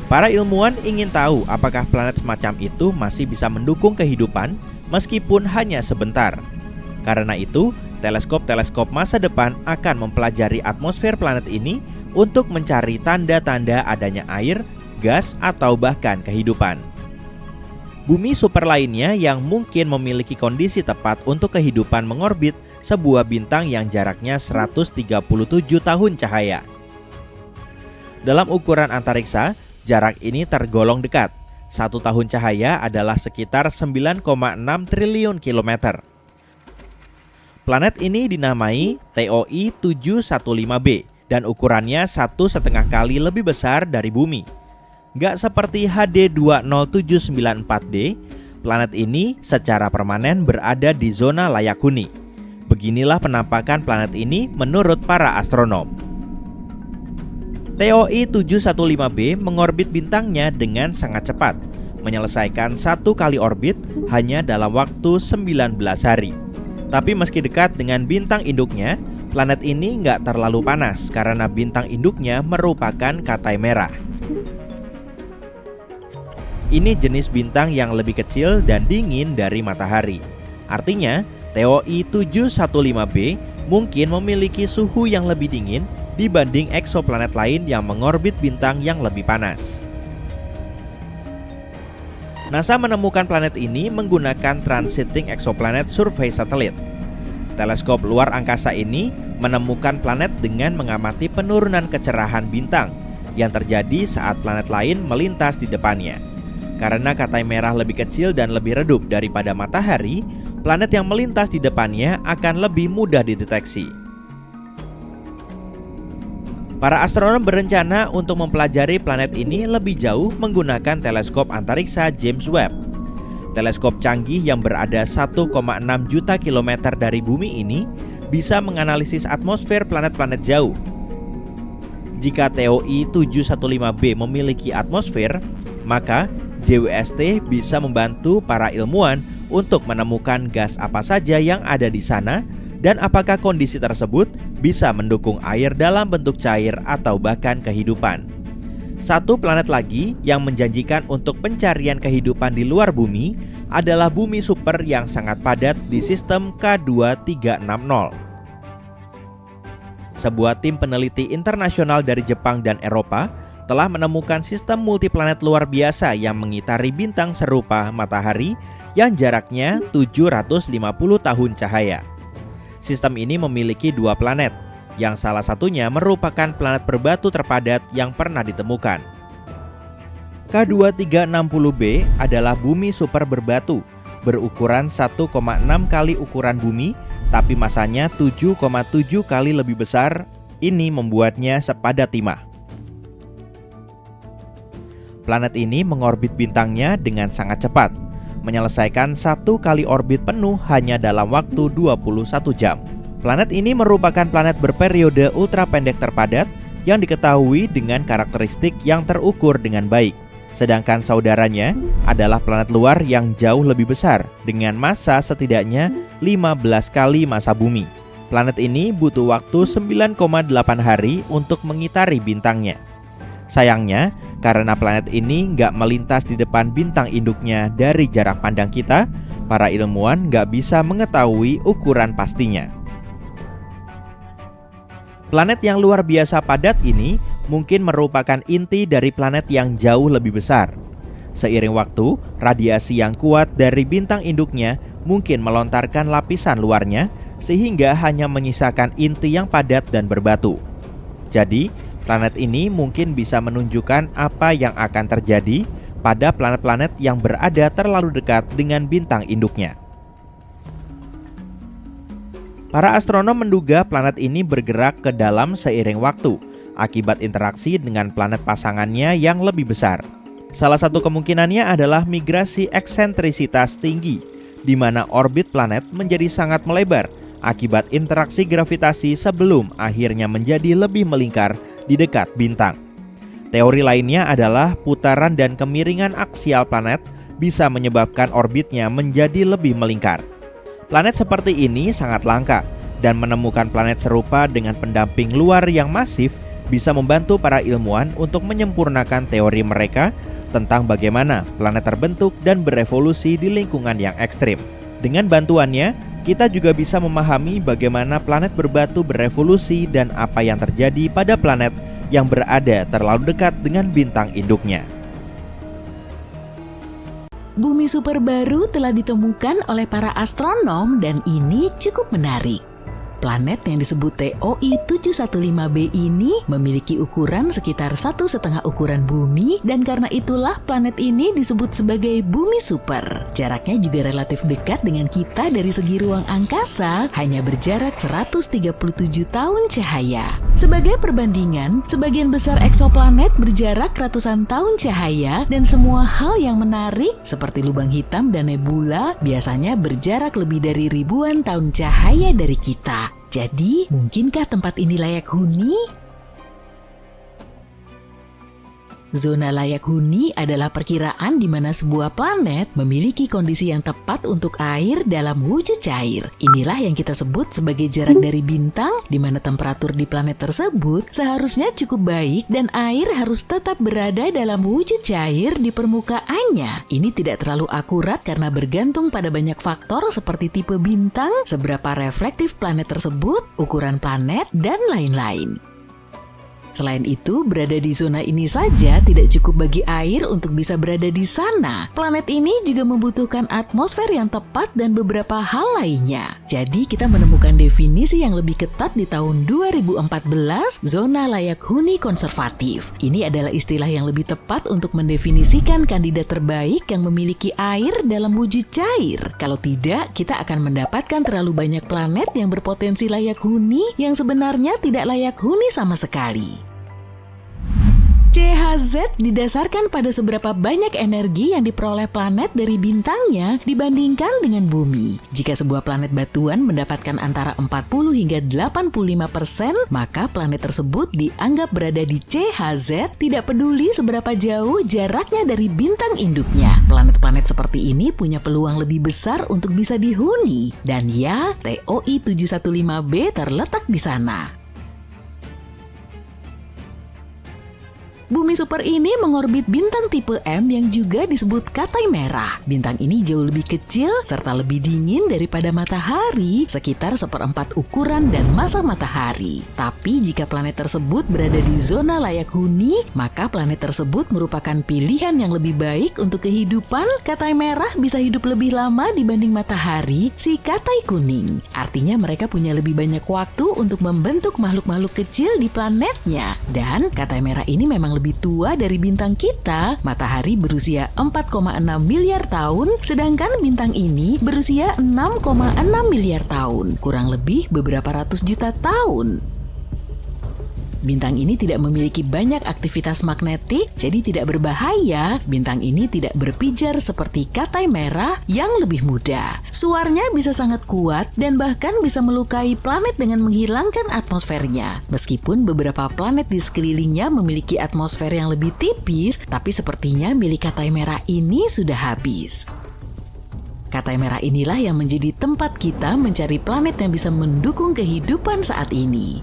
Para ilmuwan ingin tahu apakah planet semacam itu masih bisa mendukung kehidupan meskipun hanya sebentar. Karena itu, teleskop-teleskop masa depan akan mempelajari atmosfer planet ini untuk mencari tanda-tanda adanya air, gas, atau bahkan kehidupan. Bumi super lainnya yang mungkin memiliki kondisi tepat untuk kehidupan mengorbit sebuah bintang yang jaraknya 137 tahun cahaya. Dalam ukuran antariksa, jarak ini tergolong dekat. 1 tahun cahaya adalah sekitar 9,6 triliun kilometer. Planet ini dinamai TOI 715b dan ukurannya 1,5 kali lebih besar dari Bumi. Gak seperti HD 20794D, planet ini secara permanen berada di zona layak huni. Beginilah penampakan planet ini menurut para astronom. TOI 715b mengorbit bintangnya dengan sangat cepat, menyelesaikan 1 kali orbit hanya dalam waktu 19 hari. Tapi meski dekat dengan bintang induknya, planet ini nggak terlalu panas karena bintang induknya merupakan katai merah. Ini jenis bintang yang lebih kecil dan dingin dari matahari. Artinya, TOI 715b mungkin memiliki suhu yang lebih dingin dibanding eksoplanet lain yang mengorbit bintang yang lebih panas. NASA menemukan planet ini menggunakan Transiting Exoplanet Survey Satellite. Teleskop luar angkasa ini menemukan planet dengan mengamati penurunan kecerahan bintang yang terjadi saat planet lain melintas di depannya. Karena katai merah lebih kecil dan lebih redup daripada matahari, planet yang melintas di depannya akan lebih mudah dideteksi. Para astronom berencana untuk mempelajari planet ini lebih jauh menggunakan teleskop antariksa James Webb. Teleskop canggih yang berada 1,6 juta kilometer dari bumi ini bisa menganalisis atmosfer planet-planet jauh. Jika TOI 715b memiliki atmosfer, maka JWST bisa membantu para ilmuwan untuk menemukan gas apa saja yang ada di sana dan apakah kondisi tersebut bisa mendukung air dalam bentuk cair atau bahkan kehidupan. Satu planet lagi yang menjanjikan untuk pencarian kehidupan di luar bumi adalah bumi super yang sangat padat di sistem K2360. Sebuah tim peneliti internasional dari Jepang dan Eropa telah menemukan sistem multiplanet luar biasa yang mengitari bintang serupa matahari yang jaraknya 750 tahun cahaya. Sistem ini memiliki 2 planet, yang salah satunya merupakan planet berbatu terpadat yang pernah ditemukan. K2360b adalah bumi super berbatu, berukuran 1,6 kali ukuran bumi, tapi masanya 7,7 kali lebih besar. Ini membuatnya sepadat timah. Planet ini mengorbit bintangnya dengan sangat cepat. menyelesaikan 1 kali orbit penuh hanya dalam waktu 21 jam. Planet ini merupakan planet berperiode ultra pendek terpadat yang diketahui dengan karakteristik yang terukur dengan baik. Sedangkan saudaranya adalah planet luar yang jauh lebih besar dengan massa setidaknya 15 kali massa bumi. Planet ini butuh waktu 9,8 hari untuk mengitari bintangnya. Sayangnya, karena planet ini nggak melintas di depan bintang induknya dari jarak pandang kita, para ilmuwan nggak bisa mengetahui ukuran pastinya. Planet yang luar biasa padat ini mungkin merupakan inti dari planet yang jauh lebih besar. Seiring waktu, radiasi yang kuat dari bintang induknya mungkin melontarkan lapisan luarnya sehingga hanya menyisakan inti yang padat dan berbatu. Jadi, planet ini mungkin bisa menunjukkan apa yang akan terjadi pada planet-planet yang berada terlalu dekat dengan bintang induknya. Para astronom menduga planet ini bergerak ke dalam seiring waktu akibat interaksi dengan planet pasangannya yang lebih besar. Salah satu kemungkinannya adalah migrasi eksentrisitas tinggi, di mana orbit planet menjadi sangat melebar akibat interaksi gravitasi sebelum akhirnya menjadi lebih melingkar di dekat bintang. Teori lainnya adalah putaran dan kemiringan aksial planet bisa menyebabkan orbitnya menjadi lebih melingkar. Planet seperti ini sangat langka, dan menemukan planet serupa dengan pendamping luar yang masif bisa membantu para ilmuwan untuk menyempurnakan teori mereka tentang bagaimana planet terbentuk dan berevolusi di lingkungan yang ekstrim. Dengan bantuannya, kita juga bisa memahami bagaimana planet berbatu berevolusi dan apa yang terjadi pada planet yang berada terlalu dekat dengan bintang induknya. Bumi super baru telah ditemukan oleh para astronom dan ini cukup menarik. Planet yang disebut TOI 715b ini memiliki ukuran sekitar 1,5 ukuran bumi dan karena itulah planet ini disebut sebagai bumi super. Jaraknya juga relatif dekat dengan kita dari segi ruang angkasa, hanya berjarak 137 tahun cahaya. Sebagai perbandingan, sebagian besar eksoplanet berjarak ratusan tahun cahaya dan semua hal yang menarik seperti lubang hitam dan nebula biasanya berjarak lebih dari ribuan tahun cahaya dari kita. Jadi, mungkinkah tempat ini layak huni? Zona layak huni adalah perkiraan di mana sebuah planet memiliki kondisi yang tepat untuk air dalam wujud cair. Inilah yang kita sebut sebagai jarak dari bintang, di mana temperatur di planet tersebut seharusnya cukup baik dan air harus tetap berada dalam wujud cair di permukaannya. Ini tidak terlalu akurat karena bergantung pada banyak faktor seperti tipe bintang, seberapa reflektif planet tersebut, ukuran planet, dan lain-lain. Selain itu, berada di zona ini saja tidak cukup bagi air untuk bisa berada di sana. Planet ini juga membutuhkan atmosfer yang tepat dan beberapa hal lainnya. Jadi, kita menemukan definisi yang lebih ketat di tahun 2014, zona layak huni konservatif. Ini adalah istilah yang lebih tepat untuk mendefinisikan kandidat terbaik yang memiliki air dalam wujud cair. Kalau tidak, kita akan mendapatkan terlalu banyak planet yang berpotensi layak huni yang sebenarnya tidak layak huni sama sekali. CHZ didasarkan pada seberapa banyak energi yang diperoleh planet dari bintangnya dibandingkan dengan bumi. Jika sebuah planet batuan mendapatkan antara 40 hingga 85%, maka planet tersebut dianggap berada di CHZ, tidak peduli seberapa jauh jaraknya dari bintang induknya. Planet-planet seperti ini punya peluang lebih besar untuk bisa dihuni. Dan ya, TOI 715b terletak di sana. Bumi super ini mengorbit bintang tipe M yang juga disebut Katai Merah. Bintang ini jauh lebih kecil serta lebih dingin daripada matahari, sekitar 1/4 ukuran dan massa matahari. Tapi jika planet tersebut berada di zona layak huni, maka planet tersebut merupakan pilihan yang lebih baik untuk kehidupan. Katai Merah bisa hidup lebih lama dibanding matahari si Katai Kuning. Artinya mereka punya lebih banyak waktu untuk membentuk makhluk-makhluk kecil di planetnya. Dan Katai Merah ini memang lebih tua dari bintang kita. Matahari berusia 4,6 miliar tahun, sedangkan bintang ini berusia 6,6 miliar tahun, kurang lebih beberapa ratus juta tahun. Bintang ini tidak memiliki banyak aktivitas magnetik, jadi tidak berbahaya. Bintang ini tidak berpijar seperti katai merah yang lebih mudah. Suaranya bisa sangat kuat dan bahkan bisa melukai planet dengan menghilangkan atmosfernya. Meskipun beberapa planet di sekelilingnya memiliki atmosfer yang lebih tipis, tapi sepertinya milik katai merah ini sudah habis. Katai merah inilah yang menjadi tempat kita mencari planet yang bisa mendukung kehidupan saat ini.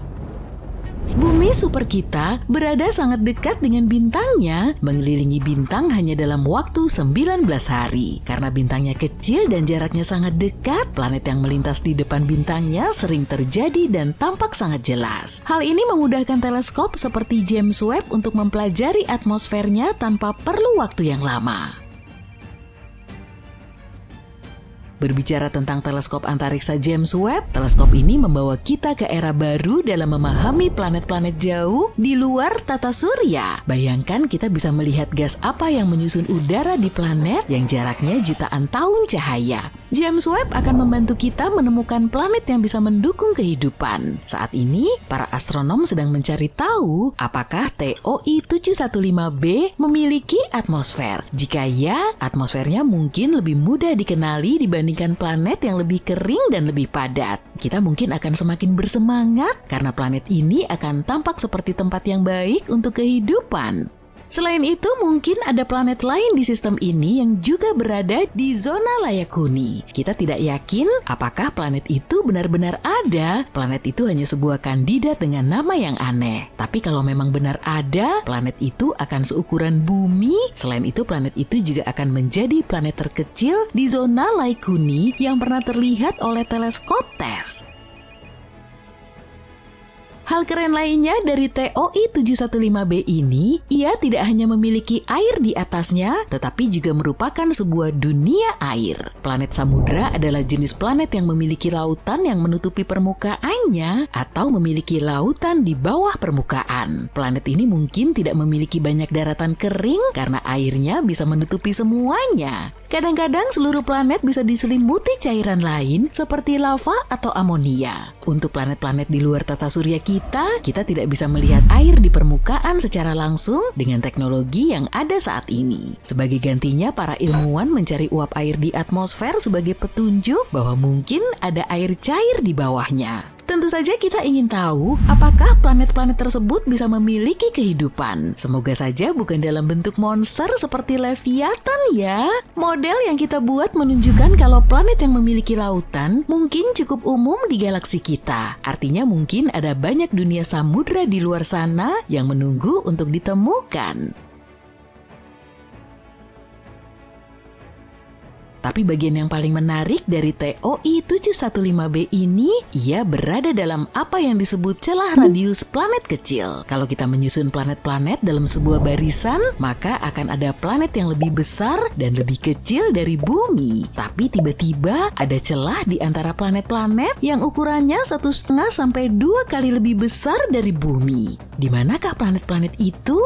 Bumi super kita berada sangat dekat dengan bintangnya, mengelilingi bintang hanya dalam waktu 19 hari. Karena bintangnya kecil dan jaraknya sangat dekat, planet yang melintas di depan bintangnya sering terjadi dan tampak sangat jelas. Hal ini memudahkan teleskop seperti James Webb untuk mempelajari atmosfernya tanpa perlu waktu yang lama. Berbicara tentang teleskop antariksa James Webb, teleskop ini membawa kita ke era baru dalam memahami planet-planet jauh di luar tata surya. Bayangkan kita bisa melihat gas apa yang menyusun udara di planet yang jaraknya jutaan tahun cahaya. James Webb akan membantu kita menemukan planet yang bisa mendukung kehidupan. Saat ini, para astronom sedang mencari tahu apakah TOI 715b memiliki atmosfer. Jika ya, atmosfernya mungkin lebih mudah dikenali dibandingkan planet yang lebih kering dan lebih padat. Kita mungkin akan semakin bersemangat karena planet ini akan tampak seperti tempat yang baik untuk kehidupan. Selain itu, mungkin ada planet lain di sistem ini yang juga berada di zona layak huni. Kita tidak yakin apakah planet itu benar-benar ada. Planet itu hanya sebuah kandidat dengan nama yang aneh. Tapi kalau memang benar ada, planet itu akan seukuran bumi. Selain itu, planet itu juga akan menjadi planet terkecil di zona layak huni yang pernah terlihat oleh teleskop TESS. Hal keren lainnya dari TOI 715b ini, ia tidak hanya memiliki air di atasnya, tetapi juga merupakan sebuah dunia air. Planet samudra adalah jenis planet yang memiliki lautan yang menutupi permukaannya atau memiliki lautan di bawah permukaan. Planet ini mungkin tidak memiliki banyak daratan kering karena airnya bisa menutupi semuanya. Kadang-kadang seluruh planet bisa diselimuti cairan lain seperti lava atau amonia. Untuk planet-planet di luar tata surya kita tidak bisa melihat air di permukaan secara langsung dengan teknologi yang ada saat ini. Sebagai gantinya, para ilmuwan mencari uap air di atmosfer sebagai petunjuk bahwa mungkin ada air cair di bawahnya. Tentu saja kita ingin tahu apakah planet-planet tersebut bisa memiliki kehidupan. Semoga saja bukan dalam bentuk monster seperti Leviathan ya. Model yang kita buat menunjukkan kalau planet yang memiliki lautan mungkin cukup umum di galaksi kita. Artinya mungkin ada banyak dunia samudra di luar sana yang menunggu untuk ditemukan. Tapi bagian yang paling menarik dari TOI 715b ini, ia berada dalam apa yang disebut celah radius planet kecil. Kalau kita menyusun planet-planet dalam sebuah barisan, maka akan ada planet yang lebih besar dan lebih kecil dari bumi. Tapi tiba-tiba ada celah di antara planet-planet yang ukurannya 1,5 sampai 2 kali lebih besar dari bumi. Di manakah planet-planet itu?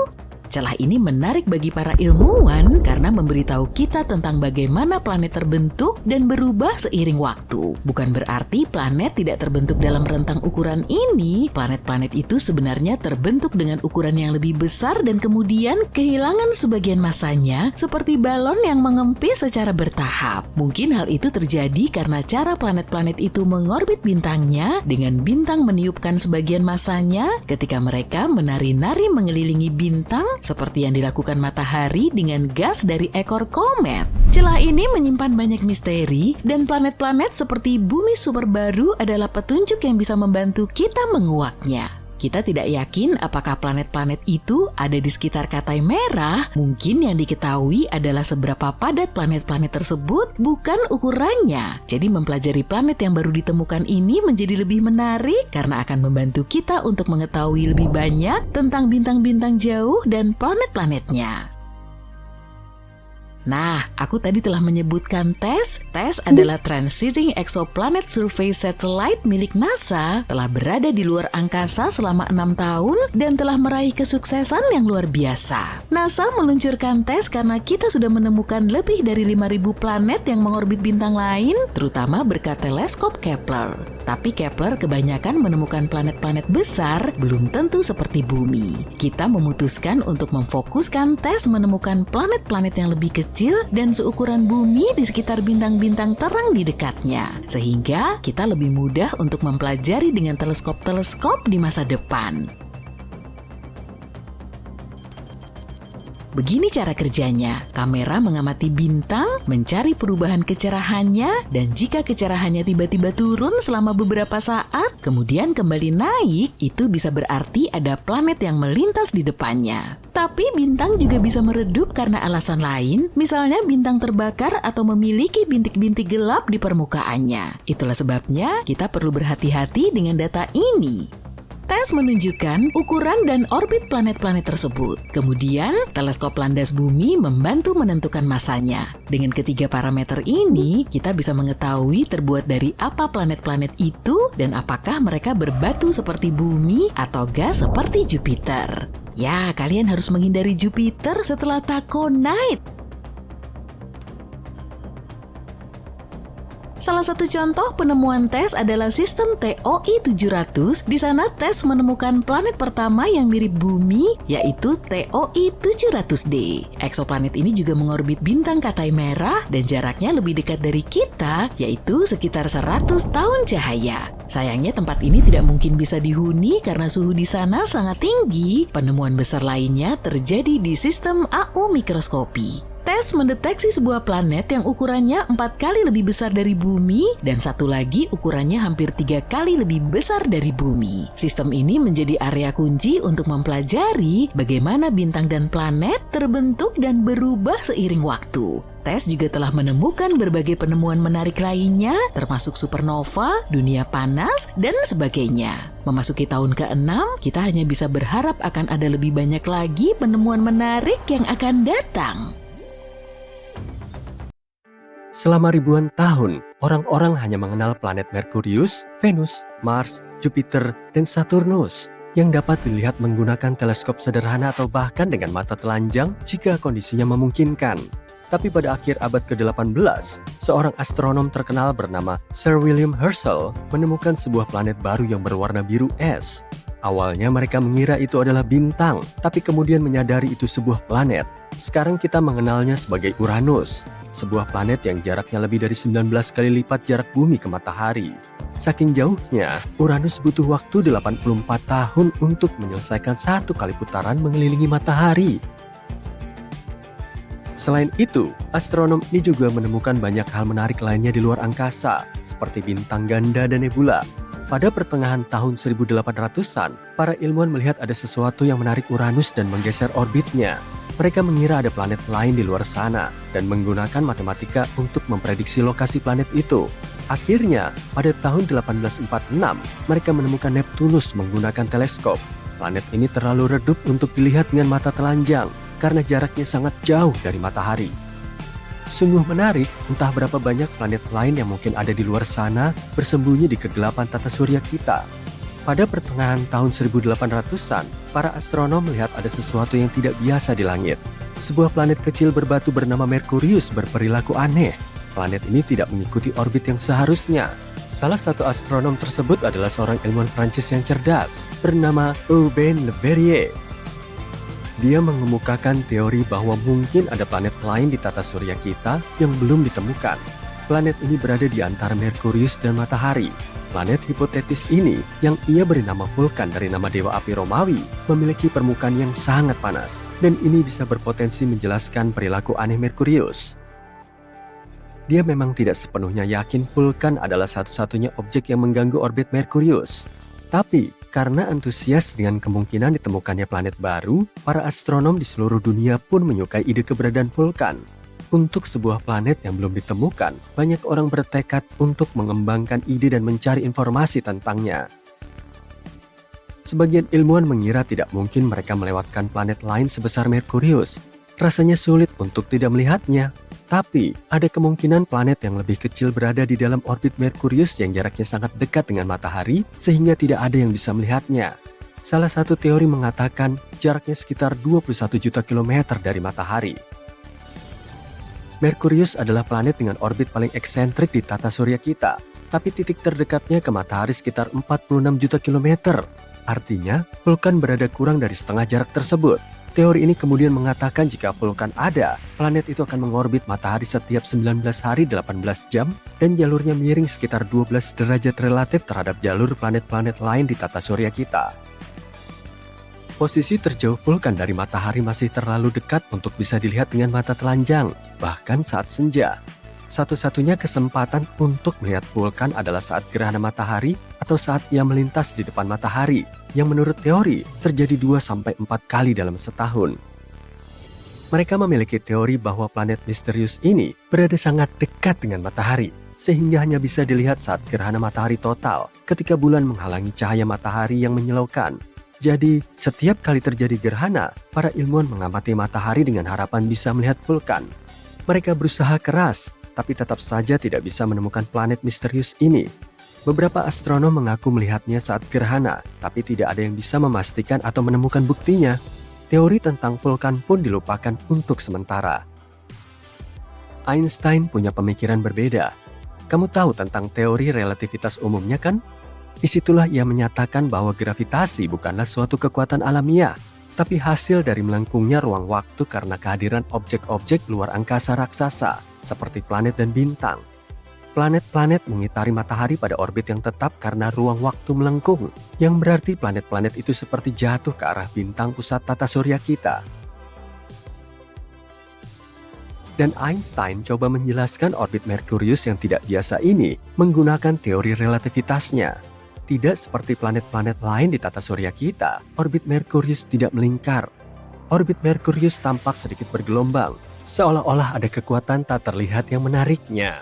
Celah ini menarik bagi para ilmuwan karena memberitahu kita tentang bagaimana planet terbentuk dan berubah seiring waktu. Bukan berarti planet tidak terbentuk dalam rentang ukuran ini. Planet-planet itu sebenarnya terbentuk dengan ukuran yang lebih besar dan kemudian kehilangan sebagian masanya seperti balon yang mengempis secara bertahap. Mungkin hal itu terjadi karena cara planet-planet itu mengorbit bintangnya dengan bintang meniupkan sebagian masanya ketika mereka menari-nari mengelilingi bintang seperti yang dilakukan matahari dengan gas dari ekor komet. Celah ini menyimpan banyak misteri dan planet-planet seperti bumi super baru adalah petunjuk yang bisa membantu kita menguaknya. Kita tidak yakin apakah planet-planet itu ada di sekitar katai merah. Mungkin yang diketahui adalah seberapa padat planet-planet tersebut, bukan ukurannya. Jadi mempelajari planet yang baru ditemukan ini menjadi lebih menarik karena akan membantu kita untuk mengetahui lebih banyak tentang bintang-bintang jauh dan planet-planetnya. Nah, aku tadi telah menyebutkan TESS. TESS adalah Transiting Exoplanet Survey Satellite milik NASA, telah berada di luar angkasa selama 6 tahun dan telah meraih kesuksesan yang luar biasa. NASA meluncurkan TESS karena kita sudah menemukan lebih dari 5.000 planet yang mengorbit bintang lain, terutama berkat teleskop Kepler. Tapi Kepler kebanyakan menemukan planet-planet besar belum tentu seperti Bumi. Kita memutuskan untuk memfokuskan tes menemukan planet-planet yang lebih kecil dan seukuran Bumi di sekitar bintang-bintang terang di dekatnya. Sehingga kita lebih mudah untuk mempelajari dengan teleskop-teleskop di masa depan. Begini cara kerjanya. Kamera mengamati bintang, mencari perubahan kecerahannya, dan jika kecerahannya tiba-tiba turun selama beberapa saat, kemudian kembali naik, itu bisa berarti ada planet yang melintas di depannya. Tapi bintang juga bisa meredup karena alasan lain, misalnya bintang terbakar atau memiliki bintik-bintik gelap di permukaannya. Itulah sebabnya kita perlu berhati-hati dengan data ini. Tes menunjukkan ukuran dan orbit planet-planet tersebut. Kemudian, teleskop landas bumi membantu menentukan masanya. Dengan ketiga parameter ini, kita bisa mengetahui terbuat dari apa planet-planet itu dan apakah mereka berbatu seperti bumi atau gas seperti Jupiter. Ya, kalian harus menghindari Jupiter setelah taconite. Salah satu contoh penemuan TESS adalah sistem TOI 700. Di sana TESS menemukan planet pertama yang mirip bumi, yaitu TOI 700d. Eksoplanet ini juga mengorbit bintang Katai Merah dan jaraknya lebih dekat dari kita, yaitu sekitar 100 tahun cahaya. Sayangnya tempat ini tidak mungkin bisa dihuni karena suhu di sana sangat tinggi. Penemuan besar lainnya terjadi di sistem AU mikroskopi. TESS mendeteksi sebuah planet yang ukurannya 4 kali lebih besar dari bumi dan satu lagi ukurannya hampir 3 kali lebih besar dari bumi. Sistem ini menjadi area kunci untuk mempelajari bagaimana bintang dan planet terbentuk dan berubah seiring waktu. TESS juga telah menemukan berbagai penemuan menarik lainnya, termasuk supernova, dunia panas, dan sebagainya. Memasuki tahun ke-6, kita hanya bisa berharap akan ada lebih banyak lagi penemuan menarik yang akan datang. Selama ribuan tahun, orang-orang hanya mengenal planet Merkurius, Venus, Mars, Jupiter, dan Saturnus yang dapat dilihat menggunakan teleskop sederhana atau bahkan dengan mata telanjang jika kondisinya memungkinkan. Tapi pada akhir abad ke-18, seorang astronom terkenal bernama Sir William Herschel menemukan sebuah planet baru yang berwarna biru es. Awalnya mereka mengira itu adalah bintang, tapi kemudian menyadari itu sebuah planet. Sekarang kita mengenalnya sebagai Uranus, sebuah planet yang jaraknya lebih dari 19 kali lipat jarak bumi ke matahari. Saking jauhnya, Uranus butuh waktu 84 tahun untuk menyelesaikan satu kali putaran mengelilingi matahari. Selain itu, astronom ini juga menemukan banyak hal menarik lainnya di luar angkasa, seperti bintang ganda dan nebula. Pada pertengahan tahun 1800-an, para ilmuwan melihat ada sesuatu yang menarik Uranus dan menggeser orbitnya. Mereka mengira ada planet lain di luar sana dan menggunakan matematika untuk memprediksi lokasi planet itu. Akhirnya, pada tahun 1846, mereka menemukan Neptunus menggunakan teleskop. Planet ini terlalu redup untuk dilihat dengan mata telanjang karena jaraknya sangat jauh dari matahari. Sungguh menarik, entah berapa banyak planet lain yang mungkin ada di luar sana bersembunyi di kegelapan tata surya kita. Pada pertengahan tahun 1800-an, para astronom melihat ada sesuatu yang tidak biasa di langit. Sebuah planet kecil berbatu bernama Merkurius berperilaku aneh. Planet ini tidak mengikuti orbit yang seharusnya. Salah satu astronom tersebut adalah seorang ilmuwan Prancis yang cerdas, bernama Urbain Le Verrier. Dia mengemukakan teori bahwa mungkin ada planet lain di tata surya kita yang belum ditemukan. Planet ini berada di antara Merkurius dan Matahari. Planet hipotetis ini, yang ia beri nama Vulkan dari nama dewa api Romawi, memiliki permukaan yang sangat panas, dan ini bisa berpotensi menjelaskan perilaku aneh Merkurius. Dia memang tidak sepenuhnya yakin Vulkan adalah satu-satunya objek yang mengganggu orbit Merkurius. Tapi, karena antusias dengan kemungkinan ditemukannya planet baru, para astronom di seluruh dunia pun menyukai ide keberadaan Vulkan. Untuk sebuah planet yang belum ditemukan, banyak orang bertekad untuk mengembangkan ide dan mencari informasi tentangnya. Sebagian ilmuwan mengira tidak mungkin mereka melewatkan planet lain sebesar Merkurius. Rasanya sulit untuk tidak melihatnya. Tapi, ada kemungkinan planet yang lebih kecil berada di dalam orbit Merkurius yang jaraknya sangat dekat dengan matahari, sehingga tidak ada yang bisa melihatnya. Salah satu teori mengatakan jaraknya sekitar 21 juta kilometer dari matahari. Merkurius adalah planet dengan orbit paling eksentrik di tata surya kita, tapi titik terdekatnya ke matahari sekitar 46 juta kilometer. Artinya, vulkan berada kurang dari setengah jarak tersebut. Teori ini kemudian mengatakan jika vulkan ada, planet itu akan mengorbit matahari setiap 19 hari 18 jam dan jalurnya miring sekitar 12 derajat relatif terhadap jalur planet-planet lain di tata surya kita. Posisi terjauh vulkan dari matahari masih terlalu dekat untuk bisa dilihat dengan mata telanjang, bahkan saat senja. Satu-satunya kesempatan untuk melihat vulkan adalah saat gerhana matahari atau saat ia melintas di depan matahari, yang menurut teori terjadi 2-4 kali dalam setahun. Mereka memiliki teori bahwa planet misterius ini berada sangat dekat dengan matahari, sehingga hanya bisa dilihat saat gerhana matahari total ketika bulan menghalangi cahaya matahari yang menyilaukan. Jadi, setiap kali terjadi gerhana, para ilmuwan mengamati matahari dengan harapan bisa melihat vulkan. Mereka berusaha keras, tapi tetap saja tidak bisa menemukan planet misterius ini. Beberapa astronom mengaku melihatnya saat gerhana, tapi tidak ada yang bisa memastikan atau menemukan buktinya. Teori tentang vulkan pun dilupakan untuk sementara. Einstein punya pemikiran berbeda. Kamu tahu tentang teori relativitas umumnya kan? Disitulah ia menyatakan bahwa gravitasi bukanlah suatu kekuatan alamiah, tapi hasil dari melengkungnya ruang waktu karena kehadiran objek-objek luar angkasa raksasa, seperti planet dan bintang. Planet-planet mengitari matahari pada orbit yang tetap karena ruang waktu melengkung, yang berarti planet-planet itu seperti jatuh ke arah bintang pusat tata surya kita. Dan Einstein coba menjelaskan orbit Merkurius yang tidak biasa ini menggunakan teori relativitasnya. Tidak seperti planet-planet lain di tata surya kita, orbit Merkurius tidak melingkar. Orbit Merkurius tampak sedikit bergelombang, seolah-olah ada kekuatan tak terlihat yang menariknya.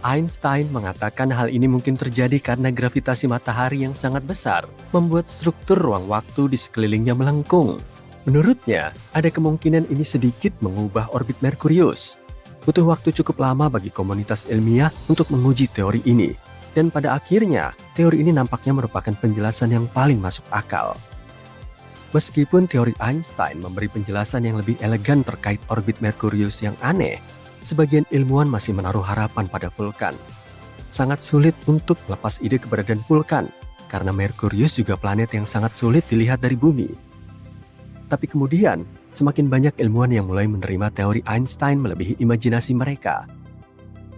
Einstein mengatakan hal ini mungkin terjadi karena gravitasi matahari yang sangat besar membuat struktur ruang waktu di sekelilingnya melengkung. Menurutnya, ada kemungkinan ini sedikit mengubah orbit Merkurius. Butuh waktu cukup lama bagi komunitas ilmiah untuk menguji teori ini. Dan pada akhirnya, teori ini nampaknya merupakan penjelasan yang paling masuk akal. Meskipun teori Einstein memberi penjelasan yang lebih elegan terkait orbit Merkurius yang aneh, sebagian ilmuwan masih menaruh harapan pada vulkan. Sangat sulit untuk melepas ide keberadaan vulkan, karena Merkurius juga planet yang sangat sulit dilihat dari bumi. Tapi kemudian, semakin banyak ilmuwan yang mulai menerima teori Einstein melebihi imajinasi mereka.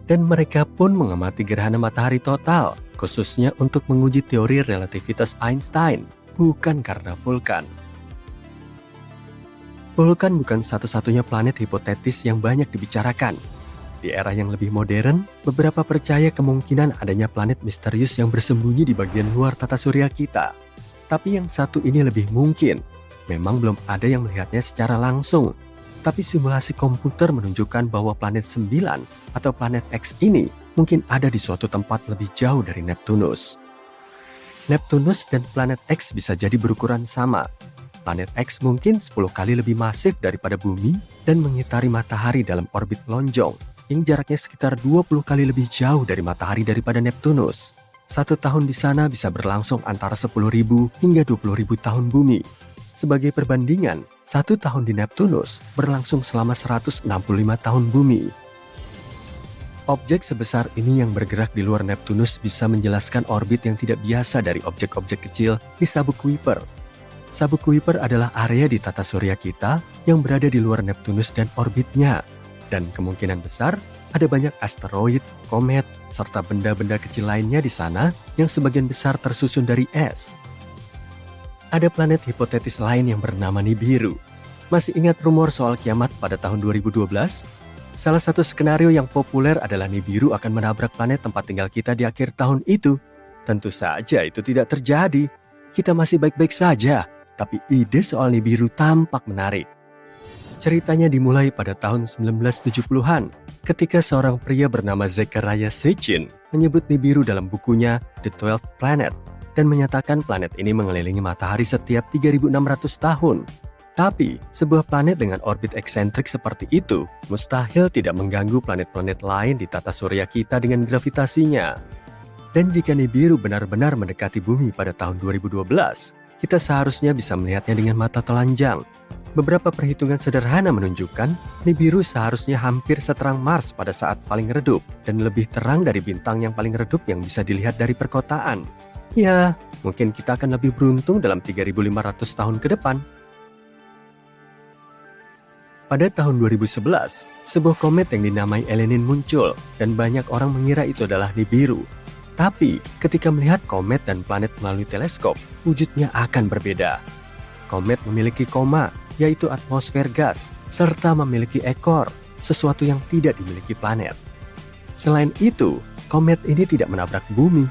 Dan mereka pun mengamati gerhana matahari total, khususnya untuk menguji teori relativitas Einstein, bukan karena vulkan. Vulkan bukan satu-satunya planet hipotetis yang banyak dibicarakan. Di era yang lebih modern, beberapa percaya kemungkinan adanya planet misterius yang bersembunyi di bagian luar tata surya kita. Tapi yang satu ini lebih mungkin. Memang belum ada yang melihatnya secara langsung. Tapi simulasi komputer menunjukkan bahwa planet 9 atau planet X ini mungkin ada di suatu tempat lebih jauh dari Neptunus. Neptunus dan planet X bisa jadi berukuran sama. Planet X mungkin 10 kali lebih masif daripada bumi dan mengitari matahari dalam orbit lonjong yang jaraknya sekitar 20 kali lebih jauh dari matahari daripada Neptunus. 1 tahun di sana bisa berlangsung antara 10.000 hingga 20.000 tahun bumi. Sebagai perbandingan, 1 tahun di Neptunus berlangsung selama 165 tahun bumi. Objek sebesar ini yang bergerak di luar Neptunus bisa menjelaskan orbit yang tidak biasa dari objek-objek kecil di sabuk Kuiper. Sabuk Kuiper adalah area di tata surya kita yang berada di luar Neptunus dan orbitnya. Dan kemungkinan besar ada banyak asteroid, komet, serta benda-benda kecil lainnya di sana yang sebagian besar tersusun dari es. Ada planet hipotetis lain yang bernama Nibiru. Masih ingat rumor soal kiamat pada tahun 2012? Salah satu skenario yang populer adalah Nibiru akan menabrak planet tempat tinggal kita di akhir tahun itu. Tentu saja itu tidak terjadi. Kita masih baik-baik saja, tapi ide soal Nibiru tampak menarik. Ceritanya dimulai pada tahun 1970-an, ketika seorang pria bernama Zecharia Sitchin menyebut Nibiru dalam bukunya The 12th Planet, dan menyatakan planet ini mengelilingi matahari setiap 3.600 tahun. Tapi, sebuah planet dengan orbit eksentrik seperti itu mustahil tidak mengganggu planet-planet lain di tata surya kita dengan gravitasinya. Dan jika Nibiru benar-benar mendekati bumi pada tahun 2012, kita seharusnya bisa melihatnya dengan mata telanjang. Beberapa perhitungan sederhana menunjukkan Nibiru seharusnya hampir seterang Mars pada saat paling redup dan lebih terang dari bintang yang paling redup yang bisa dilihat dari perkotaan. Ya, mungkin kita akan lebih beruntung dalam 3.500 tahun ke depan. Pada tahun 2011, sebuah komet yang dinamai Elenin muncul dan banyak orang mengira itu adalah Nibiru. Tapi, ketika melihat komet dan planet melalui teleskop, wujudnya akan berbeda. Komet memiliki koma, yaitu atmosfer gas, serta memiliki ekor, sesuatu yang tidak dimiliki planet. Selain itu, komet ini tidak menabrak bumi.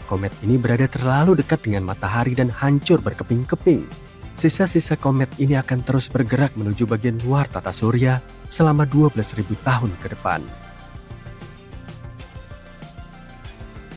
Komet ini berada terlalu dekat dengan matahari dan hancur berkeping-keping. Sisa-sisa komet ini akan terus bergerak menuju bagian luar tata surya selama 12.000 tahun ke depan.